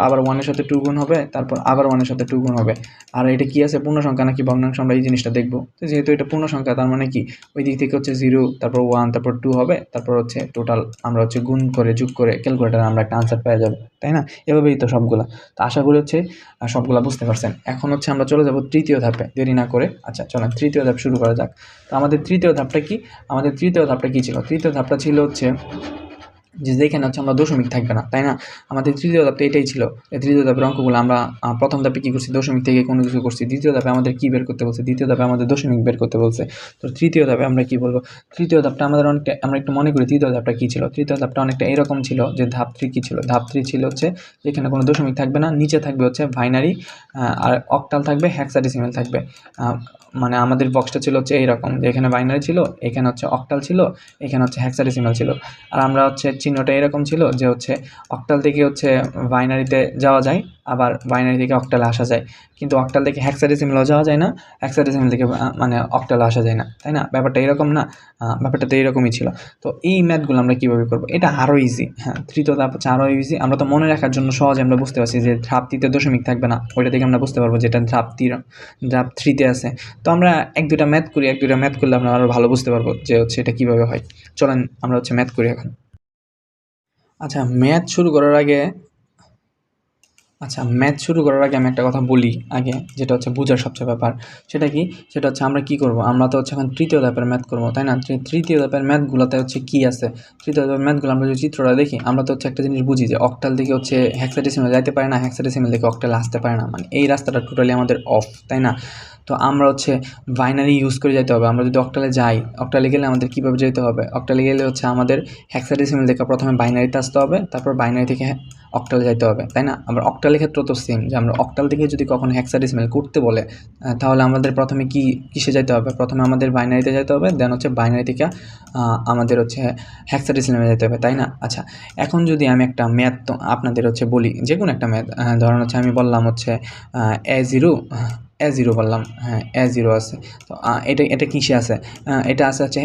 আবার 1-এর সাথে 2 গুণ হবে, তারপর আবার 1-এর সাথে 2 গুণ হবে। আর এটা কি আছে, পূর্ণ সংখ্যা নাকি ভগ্নাংশ, আমরা এই জিনিসটা দেখব। তো যেহেতু এটা পূর্ণ সংখ্যা, তার মানে কি, ওই দিক থেকে হচ্ছে 0, তারপর 1, তারপর 2 হবে, তারপর হচ্ছে টোটাল আমরা হচ্ছে গুণ করে যোগ করে ক্যালকুলেটারে আমরা একটা আনসার পেয়ে যাবো, তাই না? এভাবেই তো সবগুলা। তো আশা করি হচ্ছে সবগুলা বুঝতে পারছেন। এখন হচ্ছে আমরা চলে যাব তৃতীয় ধাপে, দেরি না করে। আচ্ছা, চলেন তৃতীয় ধাপ শুরু করা যাক। তো আমাদের তৃতীয় ধাপটা কি, আমাদের তৃতীয় ধাপটা কি ছিল, তৃতীয় ধাপটা ছিল হচ্ছে যে যেখানে হচ্ছে আমরা দশমিক থাকবে না, তাই না? আমাদের তৃতীয় ধাপটা এটাই ছিল। এই তৃতীয় ধাপের অঙ্কগুলো আমরা প্রথম ধাপে কী করছি, দশমিক থেকে কোনো কিছু করছি। দ্বিতীয় ধাপে আমাদের কী বের করতে বলছে, দ্বিতীয় ধাপে আমাদের দশমিক বের করতে বলছে। তো তৃতীয় ধাপে আমরা কী বলবো, তৃতীয় ধাপটা আমাদের অনেকটা, আমরা একটু মনে করি তৃতীয় ধাপটা কী ছিল। তৃতীয় ধাপটা অনেকটা এরকম ছিল যে ধাপ 3 কী ছিল, ধাপ 3 ছিল হচ্ছে যেখানে কোনো দশমিক থাকবে না, নিচে থাকবে হচ্ছে বাইনারি, আর অক্টাল থাকবে, হেক্সাডেসিমেল থাকবে। মানে আমাদের বক্সটা ছিল হচ্ছে এইরকম, যে এখানে বাইনারি ছিল, এখানে হচ্ছে অক্টাল ছিল, এখানে হচ্ছে হেক্সাডেসিমেল ছিল। আর আমরা হচ্ছে চিহ্নটা এরকম ছিল যে হচ্ছে অক্টাল থেকে হচ্ছে বাইনারিতে যাওয়া যায়, আবার বাইনারি থেকে অক্টালে আসা যায়, কিন্তু অক্টাল থেকে হেক্সাডেসিমেলও যাওয়া যায় না, হেক্সাডেসিমেল থেকে মানে অক্টালে আসা যায় না, তাই না? ব্যাপারটা এরকম না, ব্যাপারটা তো এরকমই ছিল। তো এই ম্যাথগুলো আমরা কীভাবে করবো, এটা আরও ইজি। হ্যাঁ, তৃতীয় ধাপ হচ্ছে আরও ইজি। আমরা তো মনে রাখার জন্য সহজে আমরা বুঝতে পারছি যে ধাপ 3-তে দশমিক থাকবে না, ওইটা থেকে আমরা বুঝতে পারবো যেটা ধাপ 3-তে আছে। তো আমরা এক দুইটা ম্যাথ করলে আমরা আরও ভালো বুঝতে পারবো যে হচ্ছে এটা কীভাবে হয়। চলেন আমরা হচ্ছে ম্যাথ করি এখন। আচ্ছা, ম্যাথ শুরু করার আগে আমি একটা কথা বলি আগে, যেটা হচ্ছে বোঝার সবচেয়ে ব্যাপার। সেটা কি, সেটা হচ্ছে আমরা কী করবো, আমরা তো হচ্ছে এখন তৃতীয় ধাপের ম্যাথ করবো, তাই না? তৃতীয় ধাপের ম্যাথগুলোতে হচ্ছে কী আছে, তৃতীয় ধাপের ম্যাথগুলো আমরা যদি চিত্রটা দেখি, আমরা তো হচ্ছে একটা জিনিস বুঝি যে অক্টাল থেকে হচ্ছে হেক্সাডেসিমেল যাইতে পারে না, হেক্সাডেসিমেল থেকে অক্টালে আসতে পারে না, মানে এই রাস্তাটা টোটালি আমাদের অফ, তাই না? তো আমরা হচ্ছে বাইনারি ইউজ করে যেতে হবে। আমরা যদি অক্টালে যাই, অক্টালে গেলে আমাদের কীভাবে যেতে হবে, অক্টালে গেলে হচ্ছে আমাদের হেক্সাডেসিমেল থেকে প্রথমে বাইনারিতে আসতে হবে, তারপর বাইনারি থেকে অক্টালে যাইতে হবে, তাই না? আবার অক্টালের ক্ষেত্রেও তো সেম, যে আমরা অক্টাল থেকে যদি কখনো হেক্সাডেসিমেল করতে বলে, তাহলে আমাদের প্রথমে কিসে যেতে হবে, প্রথমে আমাদের বাইনারিতে যেতে হবে, দেন হচ্ছে বাইনারি থেকে আমাদের হচ্ছে হেক্সাডেসিমেলে যেতে হবে, তাই না? আচ্ছা, এখন যদি আমি একটা ম্যাথ তো আপনাদের হচ্ছে বলি, যে কোনো একটা ম্যাথ, ধরুন হচ্ছে আমি বললাম হচ্ছে A0 A0 বললাম, হ্যাঁ A0 আছে। তো এটা কিসে আছে? এটা আছে হচ্ছে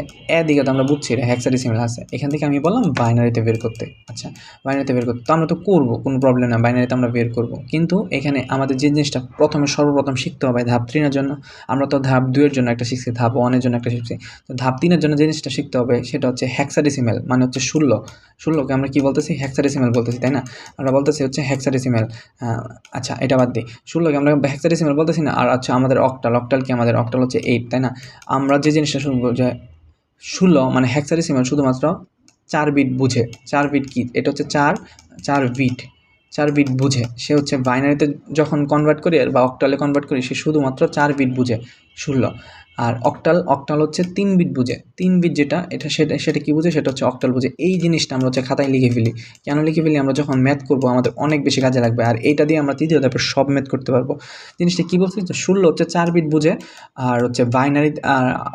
দিকে, তো আমরা বুঝছি এটা হেক্সাডেসিমাল আছে। এখান থেকে আমি বললাম বাইনারিতে বের করতে। আচ্ছা, বাইনারিতে বের করতে তো আমরা তো করবো, কোনো প্রবলেম না, বাইনারিতে আমরা বের করব। কিন্তু এখানে আমাদের যে জিনিসটা সর্বপ্রথম শিখতে হবে ধাপ 3 এর জন্য, আমরা তো ধাপ 2 এর জন্য একটা শিখছি, ধাপ 1 এর জন্য একটা শিখছি। তো ধাপ 3 এর জন্য যে জিনিসটা শিখতে হবে সেটা হচ্ছে হেক্সাডেসিমাল, মানে হচ্ছে 16কে আমরা কি বলতেছি? হেক্সাডেসিমাল বলতেছি, তাই না? আমরা বলতেছি হচ্ছে হেক্সাডেসিমাল। আচ্ছা, এটা বাদ দিই, 16কে আমরা হেক্সাডেসিমাল বলতেছি না। আর আচ্ছা, আমাদের অক্টাল কি? আমাদের অক্টাল হচ্ছে 8, তাই না? আমরা যে জিনিসটা শুনবো যে 16 মানে হেক্সাডেসিমাল শুধুমাত্র 4 বিট বুঝে। 4 বিট কি? এটা হচ্ছে 4 বিট, 4 বিট বুঝে। সে হচ্ছে বাইনারিতে যখন কনভার্ট করি বা অক্টালে কনভার্ট করি, সে শুধুমাত্র 4 বিট বুঝে 16। আর অক্টাল হচ্ছে 3 বিট বুঝে। 3 বিট যেটা, সেটা কি বুঝে? সেটা হচ্ছে অক্টাল বুঝে। এই জিনিসটা আমরা হচ্ছে খাতায় লিখে ফেলি। কেন লিখে ফেলি? আমরা যখন ম্যাথ করবো আমাদের অনেক বেশি কাজে লাগবে, আর এইটা দিয়ে আমরা তৃতীয় ধাপের সব ম্যাথ করতে পারবো। জিনিসটা কী বলছি? যে 16 হচ্ছে 4 বিট বুঝে, আর হচ্ছে বাইনারি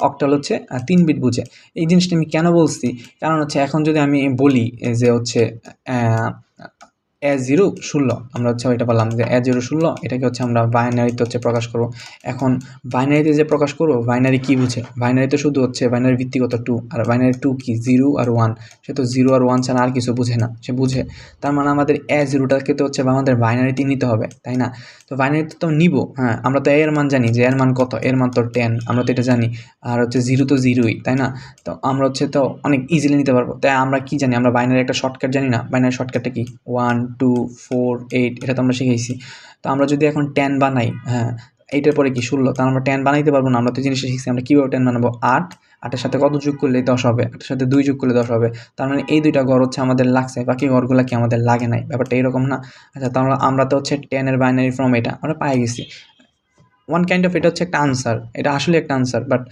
অক্টাল হচ্ছে 3 বিট বুঝে। এই জিনিসটা আমি কেন বলছি? কারণ হচ্ছে এখন যদি আমি বলি যে হচ্ছে A0 16, আমরা হচ্ছে ওইটা বললাম যে A0 16, এটাকে হচ্ছে আমরা বাইনারিতে হচ্ছে প্রকাশ করব। এখন বাইনারিতে যে প্রকাশ করব, বাইনারি কি বুঝে? বাইনারিতে শুধু হচ্ছে বাইনারি ভিত্তিগত 2, আর বাইনারি 2 কি? 0 আর 1। সে তো 0 আর 1 ছাড়া আর কিছু বুঝে না, সে বুঝে। তার মানে আমাদের A0টাকে তো হচ্ছে আমাদের বাইনারিতে নিতে হবে, তাই না? তো বাইনারিতে তো নিব, হ্যাঁ, আমরা তো এর মান জানি যে এর মান কত, এর মান তো 10, আমরা তো এটা জানি। আর হচ্ছে 0 তো 0ই, তাই না? তো আমরা হচ্ছে তো অনেক ইজিলি নিতে পারবো। তাই আমরা কি জানি? আমরা বাইনারি একটা শর্টকাট জানি না? বাইনারি শর্টকাটটা কি? 1 2 4 8, এটা তো আমরা শিখেছি। তো আমরা যদি এখন 10 বানাই, হ্যাঁ, এইটার পরে কি 16, তাহলে আমরা 10 বানাইতে পারবো না। আমরা তো জিনিসটা শিখছি, আমরা কীভাবে 10 বানাবো? 8-এর সাথে কত যোগ করলে 10 হবে? 8-এর সাথে 2 যোগ করলে 10 হবে। তার মানে এই দুইটা ঘর হচ্ছে আমাদের লাগছে, বাকি ঘরগুলো কি আমাদের লাগে নাই? ব্যাপারটা এরকম না? আচ্ছা, তাহলে আমরা তো হচ্ছে 10 এর বাইনারি ফর্ম এটা আমরা পেয়ে গেছি। ওয়ান কাইন্ড অফ এটা হচ্ছে একটা আনসার, এটা আসলে একটা আনসার, বাট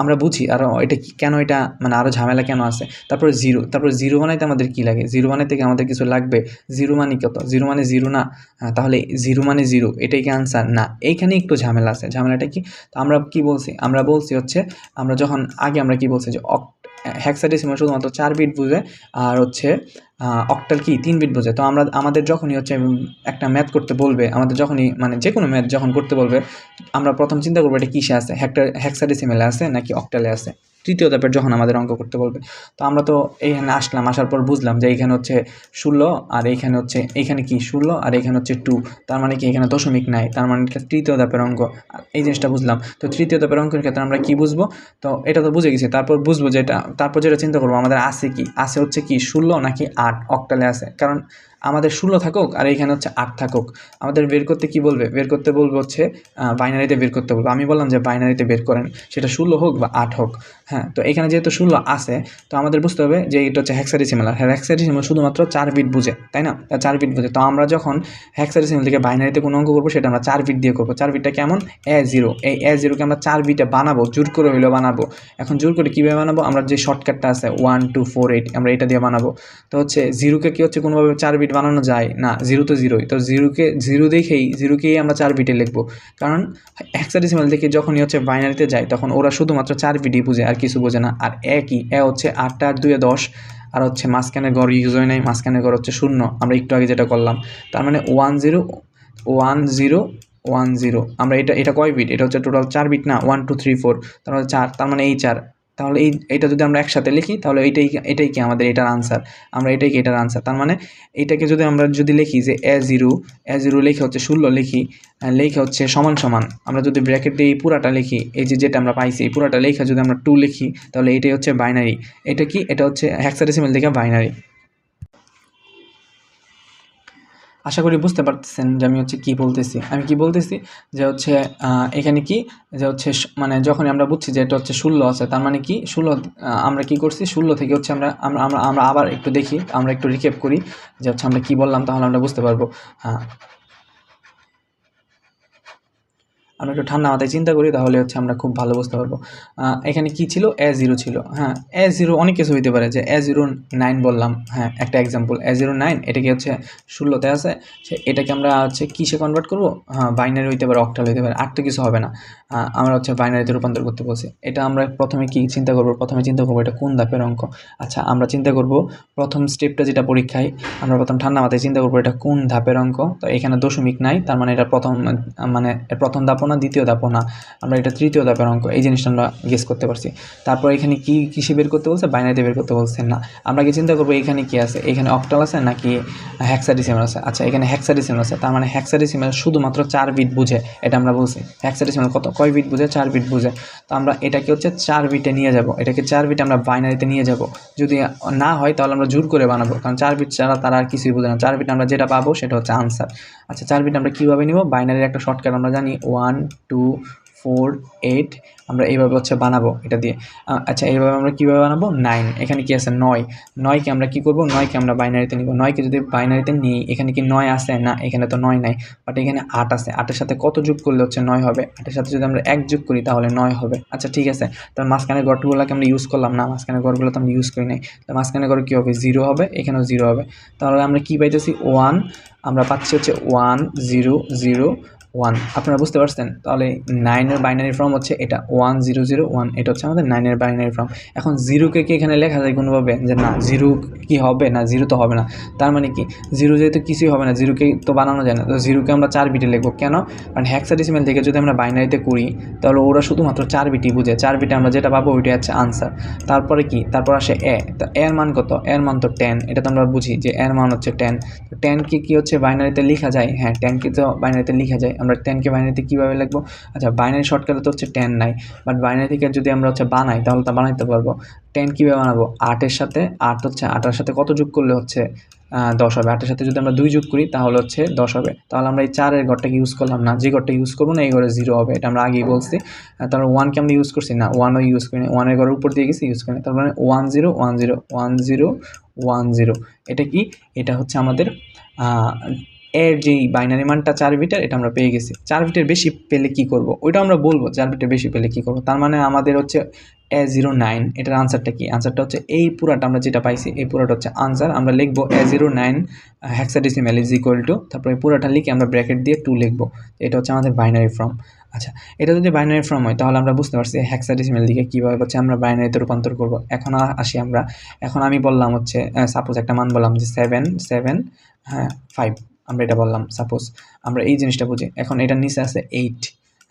আমরা বুঝি আরও এটা কি, কেন এটা মানে আরও ঝামেলা কেন আছে। তারপরে জিরো বানাইতে আমাদের কী লাগে? জিরো বানাইতে কি আমাদের কিছু লাগবে? জিরো মানে কত? জিরো মানে জিরো না? তাহলে জিরো মানে জিরো, এটাই কি আনসার? না, এইখানে একটু ঝামেলা আছে। ঝামেলাটা কি? তো আমরা কি বলছি? আমরা বলছি হচ্ছে, আমরা যখন আগে আমরা কি বলছি যে হেক্সাডেসিমাল শুধুমাত্র 4 বিট বুঝে, আর হচ্ছে অক্টাল কি 3 বিট বোঝে। তো আমাদের যখনই হচ্ছে একটা ম্যাথ করতে বলবে, আমাদের যখনই মানে যে কোনো ম্যাথ যখন করতে বলবে, আমরা প্রথম চিন্তা করবো এটা কিসে আছে, হেক্সাডেসিমালে আছে নাকি অক্টালে আছে। তৃতীয় ধাপের যখন আমাদের অঙ্ক করতে বলবে, তো আমরা তো এইখানে আসলাম, আসার পর বুঝলাম যে এইখানে হচ্ছে 16, আর এইখানে হচ্ছে এইখানে কি 16, আর এইখানে হচ্ছে 2, তার মানে কি এখানে দশমিক নাই, তার মানে এটা তৃতীয় ধাপের অঙ্ক। এই জিনিসটা বুঝলাম। তো তৃতীয় ধাপের অঙ্কের ক্ষেত্রে আমরা কি বুঝবো? তো এটা তো বুঝে গেছি। তারপর বুঝবো যেটা, তারপর যেটা চিন্তা করবো আমাদের আছে কি, আছে হচ্ছে কি 16 নাকি 8 অক্টালে আছে। কারণ আমাদের 16 থাকুক আর এইখানে হচ্ছে 8 থাকুক, আমাদের বের করতে কি বলবে? বের করতে বলবে হচ্ছে বাইনারিতে বের করতে বলবে। আমি বললাম যে বাইনারিতে বের করেন, সেটা 16 হোক বা 8 হোক। হ্যাঁ, তো এখানে যেহেতু 16 আছে, তো আমাদের বুঝতে হবে যে এটা হচ্ছে হেক্সাডেসিমাল। আর হেক্সাডেসিমাল শুধুমাত্র 4 বিট বুঝে, তাই না? 4 বিট বুঝে। তো আমরা যখন হেক্সাডেসিমাল থেকে বাইনারিতে কোনো অঙ্ক করবো, সেটা আমরা 4 বিট দিয়ে করবো। 4 বিটটা কেমন? A0। এই A0কে আমরা 4 বিটে বানাবো, জোর করে হইলেও বানাবো। এখন জোর করে কীভাবে বানাবো? আমরা যে শর্টকাটটা আছে 1 2 4 8, আমরা এটা দিয়ে বানাবো। তো হচ্ছে 0কে কি হচ্ছে কোনোভাবে 4 বিট বানানো যায় না? 0 তো 0ই। তো 0কেই আমরা 4 বিটে লিখবো। কারণ হেক্সাডেসিমাল থেকে যখনই হচ্ছে বাইনারিতে যায়, তখন ওরা শুধুমাত্র 4 বিটই বুঝে, আর কিছু বোঝে না। আর কি? হচ্ছে 8 আর 2 10, আর হচ্ছে মাঝখানের ঘর ইউজ হয় নাই, মাঝখানের ঘর হচ্ছে 0, আমরা একটু আগে যেটা করলাম। তার মানে 1 0 1 0 1 0। আমরা এটা কয় বিট? এটা হচ্ছে টোটাল 4 বিট না? 1 2 3 4, তার মানে 4, তার মানে এই 4। তাহলে এইটা যদি আমরা একসাথে লিখি, তাহলে এটাই কি আমাদের এটার আনসার। আমরা এটাই কি এটার আনসার। তার মানে এইটাকে যদি আমরা লিখি যে A0 লিখে হচ্ছে 16 লিখি, লিখে হচ্ছে সমান সমান, আমরা যদি ব্র্যাকেট দিয়ে পুরাটা লিখি, এই যেটা আমরা পাইছি এই পুরাটা লেখা যদি আমরা 2 লিখি, তাহলে এটাই হচ্ছে বাইনারি। এটা কি? এটা হচ্ছে হেক্সাডেসিমাল থেকে বাইনারি। আশা করি বুঝতে পারতেছেন যে আমি হচ্ছে কী বলতেছি। আমি কি বলতেছি যে হচ্ছে এখানে কি, যে হচ্ছে মানে যখনই আমরা বুঝছি যে এটা হচ্ছে 16 আছে, তার মানে কি 16 আমরা কি করছি, 16 থেকে হচ্ছে আমরা আবার একটু দেখি, আমরা একটু রিক্যাপ করি যে হচ্ছে আমরা কি বললাম, তাহলে আমরা বুঝতে পারবো। আমরা একটু ঠান্ডা মাথায় চিন্তা করি, তাহলে হচ্ছে আমরা খুব ভালো বুঝতে পারবো। এখানে কি ছিল? A0 ছিল। হ্যাঁ, A0 অনেক কিছু হইতে পারে, যে A0 9 বললাম, হ্যাঁ একটা এক্সাম্পল। A0 9 এটা কি হচ্ছে 16তে আছে, এটাকে আমরা হচ্ছে কিসে কনভার্ট করবো? হ্যাঁ, বাইনারি হইতে পারে, অক্টাল হইতে পারে, আর তো কিছু হবে না। আমরা হচ্ছে বাইনারিতে রূপান্তর করতে বলছি। এটা আমরা প্রথমে কি চিন্তা করবো? প্রথমে চিন্তা করবো এটা কোন ধাপের অঙ্ক। আচ্ছা, আমরা চিন্তা করবো প্রথম স্টেপটা যেটা পরীক্ষায়, আমরা প্রথম ঠান্ডা মাথায় চিন্তা করবো এটা কোন ধাপের অঙ্ক। তো এখানে দশমিক নাই, তার মানে এটা প্রথম ধাপও না, দ্বিতীয় ধাপও না, আমরা এটা তৃতীয় ধাপের অঙ্ক, এই জিনিসটা আমরা গেস করতে পারছি। তারপর এখানে কি কিসে বের করতে বলছে, বাইনারিতে বের করতে বলছে না। আমরা কি চিন্তা করবো এখানে কি আছে, এখানে অক্টাল আছে নাকি হেক্সাডেসিমাল আছে। আচ্ছা এখানে হেক্সাডেসিমাল আছে, তার মানে হেক্সাডেসিমাল শুধুমাত্র 4 বিট বুঝে, এটা আমরা বলছি। হেক্সাডেসিমাল কয় বিট বুঝে, 4 বিট বুঝে। তো আমরা এটাকে হচ্ছে 4 বিটে নিয়ে যাব, এটাকে 4 বিটে আমরা বাইনারিতে নিয়ে যাব। যদি না হয় তাহলে আমরা জোর করে বানাবো, কারণ 4 বিট ছাড়া তারা আর কিছুই বোঝে না। 4 বিট আমরা যেটা পাবো সেটা হচ্ছে আনসার। আচ্ছা 4 বিট আমরা কীভাবে নিব, বাইনারির একটা শর্টকাট আমরা জানি, 1 2 4 8, আমরা এইভাবে হচ্ছে বানাবো এটা দিয়ে। আচ্ছা এইভাবে আমরা কীভাবে বানাবো, 9, এখানে কি আছে 9, 9কে আমরা কী করবো, 9কে আমরা বাইনারিতে নিব। 9কে যদি বাইনারিতে নিই, এখানে কি 9 আছে না, এখানে তো 9 নাই, বাট এখানে 8 আছে। 8-এর সাথে কত যোগ করলে হচ্ছে 9 হবে, 8-এর সাথে যদি আমরা 1 যোগ করি তাহলে 9 হবে। আচ্ছা ঠিক আছে, তার মাঝখানে গড়গুলোকে আমরা ইউজ করলাম না, মাঝখানে গড়গুলো তো আমরা ইউজ করি নাই, তো মাঝখানে গড় কী হবে, 0 হবে, এখানেও 0 হবে। তাহলে আমরা কী পাইতেছি, 1, আমরা পাচ্ছি হচ্ছে 1 0 0 1। আপনারা বুঝতে পারছেন, তাহলে 9-এর বাইনারি ফর্ম হচ্ছে এটা, 1 0 0 1, এটা হচ্ছে আমাদের 9-এর বাইনারি ফর্ম। এখন 0কে কি এখানে লেখা যায় কোনোভাবে, যে না 0 কি হবে না, 0 তো হবে না। তার মানে কি 0 যেহেতু কিছুই হবে না, 0কে তো বানানো যায় না, তো 0কে আমরা 4 বিটে লিখবো। কেন, কারণ হেক্সাডেসিমাল থেকে যদি আমরা বাইনারিতে করি তাহলে ওরা শুধুমাত্র 4 বিটই বুঝে, 4 বিটে আমরা যেটা পাবো ওইটাই হচ্ছে আনসার। তারপরে কি, তারপর আসে এ, তো এর মান কত, এর মান তো 10, এটা তো আমরা বুঝি যে এর মান হচ্ছে 10। তো 10কে কি হচ্ছে বাইনারিতে লেখা যায়, হ্যাঁ 10কে তো বাইনারিতে লেখা যায়। আমরা 10কে বাইনারিতে কীভাবে লিখবো, আচ্ছা বাইনারি শর্টকাটে তো হচ্ছে 10 নাই, বাট বাইনারি থেকে যদি আমরা হচ্ছে বানাই তাহলে তা বানাইতে পারবো। 10 কীভাবে বানাবো, 8-এর সাথে 8 হচ্ছে, 8-এর সাথে কত যোগ করলে হচ্ছে 10 হবে, 8-এর সাথে যদি আমরা 2 যোগ করি তাহলে হচ্ছে 10 হবে। তাহলে আমরা এই 4-এর ঘরটাকে ইউজ করলাম না, যে ঘরটা ইউজ করবো না এই ঘরে 0 হবে, এটা আমরা আগেই বলছি। তারপর 1কে আমরা ইউজ করছি না, 1ও ইউজ করি না, 1-এর ঘরের উপর দিয়ে গেছি, ইউজ করি না। তার মানে 1 0 1 0 1 0 1 0, এটা কি, এটা হচ্ছে আমাদের এর যেই বাইনারি মানটা 4 বিটের, এটা আমরা পেয়ে গেছি। 4 বিটের বেশি পেলে কি করব, ওইটা আমরা বলবো 4 বিটের বেশি পেলে কি করব। তার মানে আমাদের হচ্ছে A09, এটার আনসারটা কি, আনসারটা হচ্ছে এই পুরাটা আমরা যেটা পাইছি, এই পুরাটা হচ্ছে আনসার। আমরা লিখবো A09 hexadecimal is equal to, তারপরে পুরাটা লিখে আমরা ব্র্যাকেট দিয়ে 2 লিখবো, এটা হচ্ছে আমাদের বাইনারি ফর্ম। আচ্ছা এটা যদি বাইনারি ফর্ম হয় তাহলে আমরা বুঝতে পারছি হেক্সাডেসিমাল দিকে কীভাবে হচ্ছে আমরা বাইনারিতে রূপান্তর করব। এখন আসি আমরা, এখন আমি বললাম হচ্ছে সাপোজ একটা মান বললাম যে 7 7 হ্যাঁ 5, আমরা এটা বললাম, সাপোজ আমরা এই জিনিসটা বুঝি। এখন এটার নিচে আছে 8,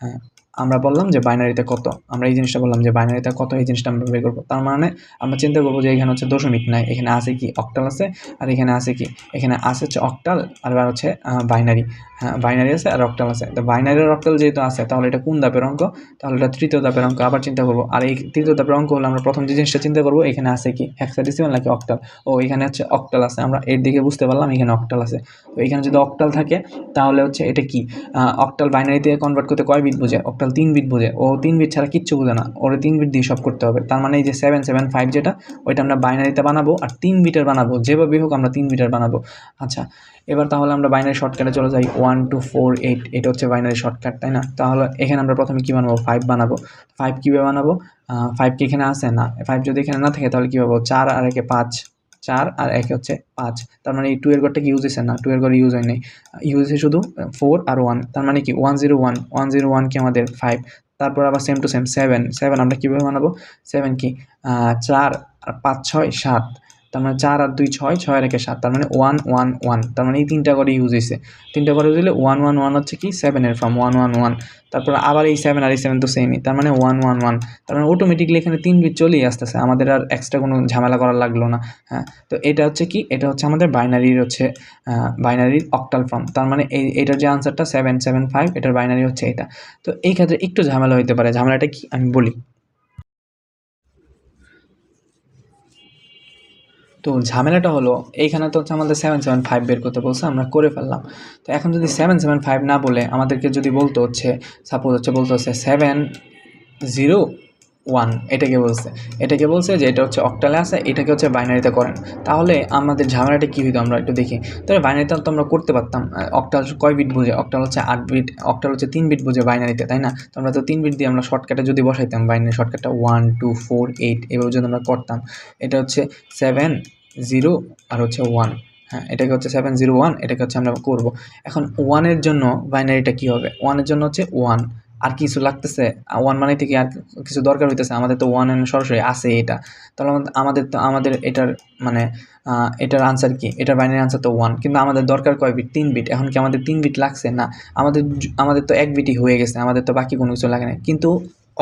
হ্যাঁ আমরা বললাম যে বাইনারিতে কত, আমরা এই জিনিসটা বললাম যে বাইনারিতে কত, এই জিনিসটা আমরা বের করবো। তার মানে আমরা চিন্তা করবো যে এখানে হচ্ছে দশমিক নাই, এখানে আছে কি অক্টাল আছে, আর এখানে আছে কি, এখানে আছে হচ্ছে অক্টাল আর হচ্ছে বাইনারি। হ্যাঁ বাইনারি আছে আর অক্টাল আছে, তো বাইনারি আর অক্টাল যেহেতু আছে তাহলে এটা কোন ধাপের অঙ্ক, তাহলে এটা তৃতীয় ধাপের অঙ্ক। আবার চিন্তা করবো, আর এই তৃতীয় ধাপের অঙ্ক হলে আমরা প্রথম যে জিনিসটা চিন্তা করবো এখানে আছে কি হেক্সাডেসিমাল নাকি অক্টাল, ও এখানে হচ্ছে অক্টাল আছে, আমরা এর দিকে বুঝতে পারলাম এখানে অক্টাল আছে। তো এখানে যদি অক্টাল থাকে তাহলে হচ্ছে এটা কি, অক্টাল বাইনারিতে কনভার্ট করতে কয় বিট বোঝে, অক্টাল 3 বিট বোঝে, ও 3 বিট ছাড়া কিচ্ছু বোঝে না, ওর 3 বিট দিয়ে সব করতে হবে। তার মানে এই যে 775 যেটা, ওইটা আমরা বাইনারিতে বানাবো আর 3 বিটের বানাবো, যেভাবে হোক আমরা 3 বিটের বানাবো। আচ্ছা এবার তাহলে আমরা বাইনারি শর্টকাটে চলে যাই, 1 2 4 8, এটা হচ্ছে বাইনারি শর্টকাট তাই না। তাহলে এখানে আমরা প্রথমে কী বানাবো, 5 বানাবো। 5 কীভাবে বানাবো, 5 কি এখানে আসে না, 5 যদি এখানে না থাকে তাহলে কী পাবো, 4 আর 1 5, 4 আর 1 হচ্ছে 5। তার মানে এই 2 এর ঘরটা কি ইউজ হয়েছে না, 2 এর ঘরে ইউজ হয় নাই, ইউজ হয়েছে শুধু 4 আর 1। তার মানে কি 101, 101 কি আমাদের 5। তারপর আবার সেম টু সেম 7 7 আমরা কীভাবে বানাবো, 7 কি 4 আর 5 6 7, তার মানে 4 আর 2 6, 6 আর 1 7, তার মানে 1 1 1। তার মানে এই 3টা করে ইউজ হয়েছে, 3টা করে ইউজ হলে 1 1 1 হচ্ছে কি 7-এর ফর্ম 1 1 1। তারপর আবার এই 7 আর এই 7 তো সেমই, তার মানে 1 1 1। তার মানে অটোমেটিকলি এখানে 3 বিট চলেই আসতেছে, আমাদের আর এক্সট্রা কোনো ঝামেলা করা লাগলো না। হ্যাঁ তো এটা হচ্ছে কি, এটা হচ্ছে আমাদের বাইনারির হচ্ছে বাইনারির অক্টাল ফর্ম। তার মানে এইটার যে আনসারটা 775, এটার বাইনারি হচ্ছে এটা। তো এই ক্ষেত্রে একটু ঝামেলা হতে পারে, ঝামেলাটা কি আমি বলি। তো ঝামেলাটা হলো এইখানে তো হচ্ছে আমাদের 775 বের করতে বলছে, আমরা করে ফেললাম। তো এখন যদি 775 না বলে আমাদেরকে যদি বলতো হচ্ছে, সাপোজ হচ্ছে বলতে হচ্ছে 701, এটাকে বলছে যে এটা হচ্ছে অক্টালে আছে, এটাকে হচ্ছে বাইনারিতে করেন, তাহলে আমাদের ঝামেলাটা কী হইতো আমরা একটু দেখি। তবে বাইনারিতে তো আমরা করতে পারতাম, অক্টাল কয় বিট বুঝে, অক্টাল হচ্ছে 8 বিট, অক্টাল হচ্ছে 3 বিট বুঝে বাইনারিতে তাই না। তো আমরা তো 3 বিট দিয়ে আমরা শর্টকাটে যদি বসাইতাম, বাইনারি শর্টকাটটা 1 2 4 8 এভাবে যদি আমরা করতাম, এটা হচ্ছে 7 0 আর হচ্ছে 1, হ্যাঁ এটাকে হচ্ছে 701, এটাকে হচ্ছে আমরা করব। এখন 1-এর জন্য বাইনারিটা কী হবে, 1-এর জন্য হচ্ছে 1, আর কিছু লাগতেছে, ওয়ান বানাইতে কি আর কিছু দরকার হইতেছে? আমাদের তো ওয়ান সরাসরি আছে এটা, তাহলে আমাদের এটার মানে এটার আনসার কি? এটার বাইনারি আনসার তো ওয়ান, কিন্তু আমাদের দরকার কয় বিট? 3 বিট। এখন কি আমাদের 3 বিট লাগছে? না, আমাদের তো 1 বিটই হয়ে গেছে, আমাদের তো বাকি কোনো কিছু লাগে না। কিন্তু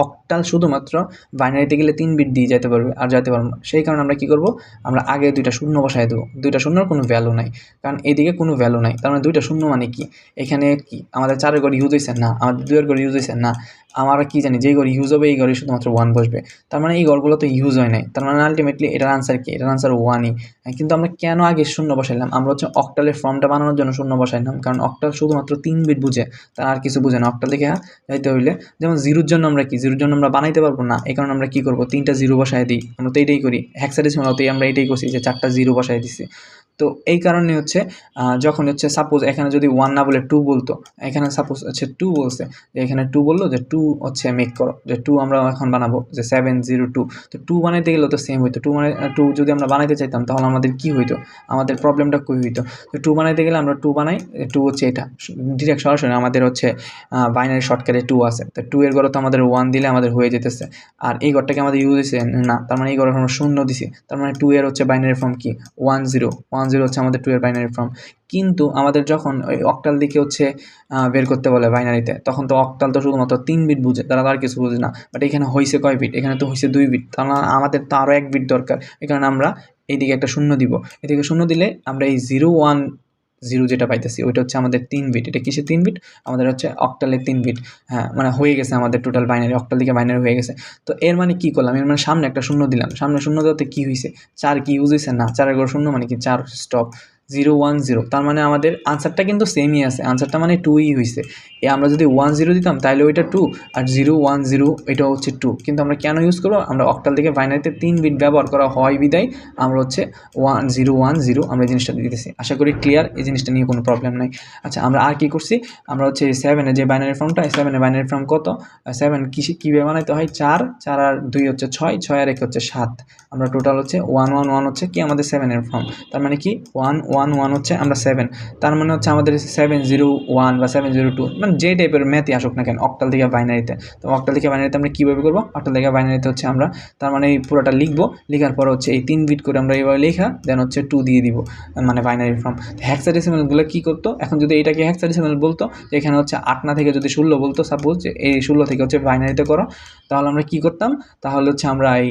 অক্টাল শুধুমাত্র বাইনারিতে গেলে 3 বিট দিয়ে যেতে পারবে, আর যেতে পারবো না। সেই কারণে আমরা কী করব, আমরা আগে 2টা শূন্য বসায় দেবো। 2টা শূন্যর কোনো ভ্যালু নাই, কারণ এদিকে কোনো ভ্যালু নাই। তার মানে 2টা শূন্য মানে কি? এখানে কি আমাদের 4-এর ঘর ইউজ হয়েছে? না। আমাদের 2-এর ঘর ইউজ হয়েছে? না। আমরা কি জানি যেই ঘর ইউজ হবে এই ঘরে শুধুমাত্র 1 বসবে, তার মানে এই ঘরগুলো তো ইউজ হয় নাই। তার মানে আলটিমেটলি এটার আনসার কি? এটার আনসার 1ই। কিন্তু আমরা কেন আগে শূন্য বসাইলাম? আমরা হচ্ছে অক্টালের ফর্মটা বানানোর জন্য শূন্য বসাইলাম, কারণ অক্টাল শুধুমাত্র 3 বিট বুঝে, তার আর কিছু বুঝে না। অক্টাল থেকে যাইতে হইলে যেমন জিরোর জন্য আমরা কি, জিরোর জন্য আমরা বানাইতে পারবো না, এই কারণে আমরা কী করবো, 3টা জিরো বসায় দিই। আমরা তো এটাই করি, হেক্সাডেসিমালতেই আমরা এটাই করছি যে 4টা জিরো বসায় দিছি। তো এই কারণে হচ্ছে যখন হচ্ছে সাপোজ এখানে যদি 1 না বলে 2 বলতো, এখানে সাপোজ হচ্ছে 2 বলছে, যে এখানে 2 বললো যে 2 হচ্ছে মেক করো, যে 2 আমরা এখন বানাবো যে 702। তো 2 বানাইতে গেলেও তো সেম হইতো। 2 যদি আমরা বানাইতে চাইতাম তাহলে আমাদের কী হইতো, আমাদের প্রবলেমটা কই হইতো? তো 2 বানাইতে গেলে আমরা 2 বানাই, 2 হচ্ছে এটা ডিরেক্ট সরাসরি আমাদের হচ্ছে বাইনারি শর্টকাটে 2 আছে। তো 2 এর ঘরে তো আমাদের 1 দিলে আমাদের হয়ে যেতেছে, আর এই ঘরটাকে আমাদের ইউজ হয়েছে না, তার মানে এই ঘরে আমরা শূন্য দিছি। তার মানে 2 এর হচ্ছে বাইনারি ফর্ম কি? 10 হচ্ছে আমাদের 2 এর বাইনারি ফর্ম। কিন্তু আমাদের যখন ওই অক্টাল দিকে হচ্ছে বের করতে বলে বাইনারিতে, তখন তো অক্টাল তো শুধুমাত্র 3 বিট বুঝে, তারা তো আর কিছু বুঝে না। বাট এখানে হইছে কয় বিট? এখানে তো হইছে 2 বিট, তার মানে আমাদের তো আরও 1 বিট দরকার। এই কারণে আমরা এইদিকে একটা শূন্য দিব। এদিকে শূন্য দিলে আমরা এই 010 যেটা পাইতেছি ওইটা হচ্ছে আমাদের 3 বিট। এটা কিসের 3 বিট? আমাদের হচ্ছে অক্টালের 3 বিট। হ্যাঁ, মানে হয়ে গেছে আমাদের টোটাল বাইনারি, অক্টাল দিকে বাইনারি হয়ে গেছে। তো এর মানে কী করলাম? এর মানে সামনে একটা শূন্য দিলাম। সামনে শূন্য দেওয়াতে কী হয়েছে? 4 কি ইউজ হয়েছে? না। 4-এর ঘরে শূন্য মানে কি? 4 স্টপ। 010, তার মানে আমাদের আনসারটা কিন্তু সেমই আছে, আনসারটা মানে 2ই হয়েছে। আমরা যদি 10 দিতাম তাহলে ওইটা 2, আর 010 এটা হচ্ছে 2। কিন্তু আমরা কেন ইউজ করবো? আমরা অক্টাল থেকে বাইনারিতে 3 বিট ব্যবহার করা হয় বিদায় আমরা হচ্ছে 1010 আমরা এই জিনিসটা দিতেছি। আশা করি ক্লিয়ার, এই জিনিসটা নিয়ে কোনো প্রবলেম নাই। আচ্ছা, আমরা আর কী করছি? আমরা হচ্ছে 7-এর যে বাইনারি ফর্মটা, 7-এর বাইনারি ফর্ম কত? 7 কীভাবে বানাইতে হয়? 4 আর 2 হচ্ছে 6, 6 আর 1 হচ্ছে 7। আমরা টোটাল হচ্ছে 111 হচ্ছে কি আমাদের 7-এর ফর্ম। তার মানে কি 111 হচ্ছে আমরা 7, তার মানে হচ্ছে আমাদের 701 বা 702, মানে যে টাইপের ম্যাথই আসুক না কেন অক্টাল থেকে বাইনারিতে। তো অক্টাল থেকে বাইনারিতে আমরা কীভাবে করবো? অক্টাল থেকে বাইনারিতে হচ্ছে আমরা তার মানে এই পুরোটা লিখবো, লেখার পর হচ্ছে এই 3 বিট করে আমরা এইভাবে লেখা, দেন হচ্ছে 2 দিয়ে দিব, মানে বাইনারি ফর্ম। হেক্সাডেসিমালগুলো কী করতো? এখন যদি এটাকে হেক্সাডেসিমাল বলতো, যে এখানে হচ্ছে 8 না থেকে যদি 16 বলতো, সাপোজ যে এই 16 থেকে হচ্ছে বাইনারিতে করো, তাহলে আমরা কী করতাম? তাহলে হচ্ছে আমরা এই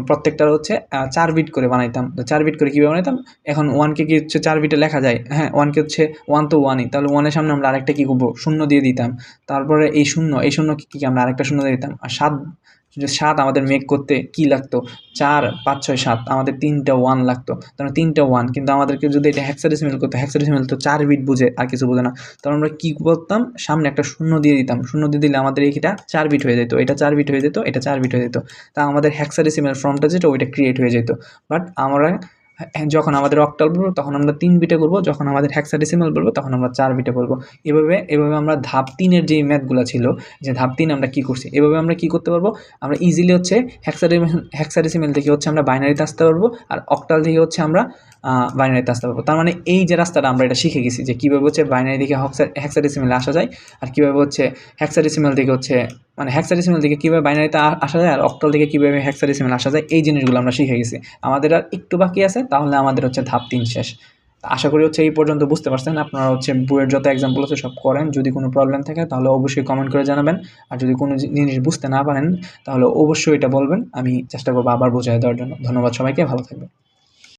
প্রত্যেকটার হচ্ছে 4 বিট করে বানাইতাম। তো 4 বিট করে কীভাবে বানাইতাম? এখন 1কে কি হচ্ছে 4 বিটে লেখা যায়? হ্যাঁ, 1কে হচ্ছে 1 তো 1ই, তাহলে 1 এর সামনে আমরা আরেকটা কী করবো? শূন্য দিয়ে দিতাম। তারপরে এই শূন্যকে কি আমরা আরেকটা শূন্য দিয়ে দিতাম। আর 7 আমাদের মেক করতে কি লাগতো? 4, 5, 6, 7 আমাদের 3টা 1 লাগতো। তার মানে 3টা 1, কিন্তু আমাদেরকে যদি এটা হেক্সাডেসিমাল করতে, হেক্সাডেসিমাল তো 4 বিট বুঝে, আর কিছু বোঝে না। তখন আমরা কী করতাম? সামনে একটা শূন্য দিয়ে দিতাম। শূন্য দিয়ে দিলে আমাদের এইটা 4 বিট হয়ে যেত, এটা 4 বিট হয়ে যেত, এটা 4 বিট হয়ে যেত। তা আমাদের হেক্সাডেসিমাল ফর্মটা যেটা ওইটা ক্রিয়েট হয়ে যেত। বাট আমরা যখন আমাদের অক্টাল বলবো তখন আমরা 3 বিটে করবো, যখন আমাদের হেক্সাডেসিমাল বলবো তখন আমরা 4 বিটে করবো। এভাবে আমরা ধাপ 3-এর যেই ম্যাথগুলো ছিল, যে ধাপ 3 আমরা কী করছি, এভাবে আমরা কী করতে পারবো? আমরা ইজিলি হচ্ছে হেক্সাডেসিমাল থেকে হচ্ছে আমরা বাইনারিতে আসতে পারবো, আর অক্টাল থেকে হচ্ছে আমরা বাইনারিতে আসতে পারবো। তার মানে এই যে রাস্তাটা আমরা এটা শিখে গেছি, যে কীভাবে হচ্ছে বাইনারি থেকে হেক্সাডেসিমালে আসা যায়, আর কীভাবে হচ্ছে হেক্সাডেসিমাল থেকে হচ্ছে মানে হেক্সাডেসিমাল থেকে কীভাবে বাইনারিতে আসা যায়, আর অক্টাল থেকে কীভাবে হেক্সাডেসিমাল আসা যায়, এই জিনিসগুলো আমরা শিখে গেছি। আমাদের আর একটু বাকি আছে, তাহলে আমাদের হচ্ছে ধাপ 3 শেষ। আশা করি হচ্ছে এই পর্যন্ত বুঝতে পারছেন। আপনারা হচ্ছে বইয়ের যত এক্সাম্পল আছে সব করেন। যদি কোনো প্রবলেম থাকে তাহলে অবশ্যই কমেন্ট করে জানাবেন, আর যদি কোনো জিনিস বুঝতে না পারেন তাহলে অবশ্যই এটা বলবেন, আমি চেষ্টা করবো আবার বোঝায় দেওয়ার জন্য। ধন্যবাদ সবাইকে, ভালো থাকবেন।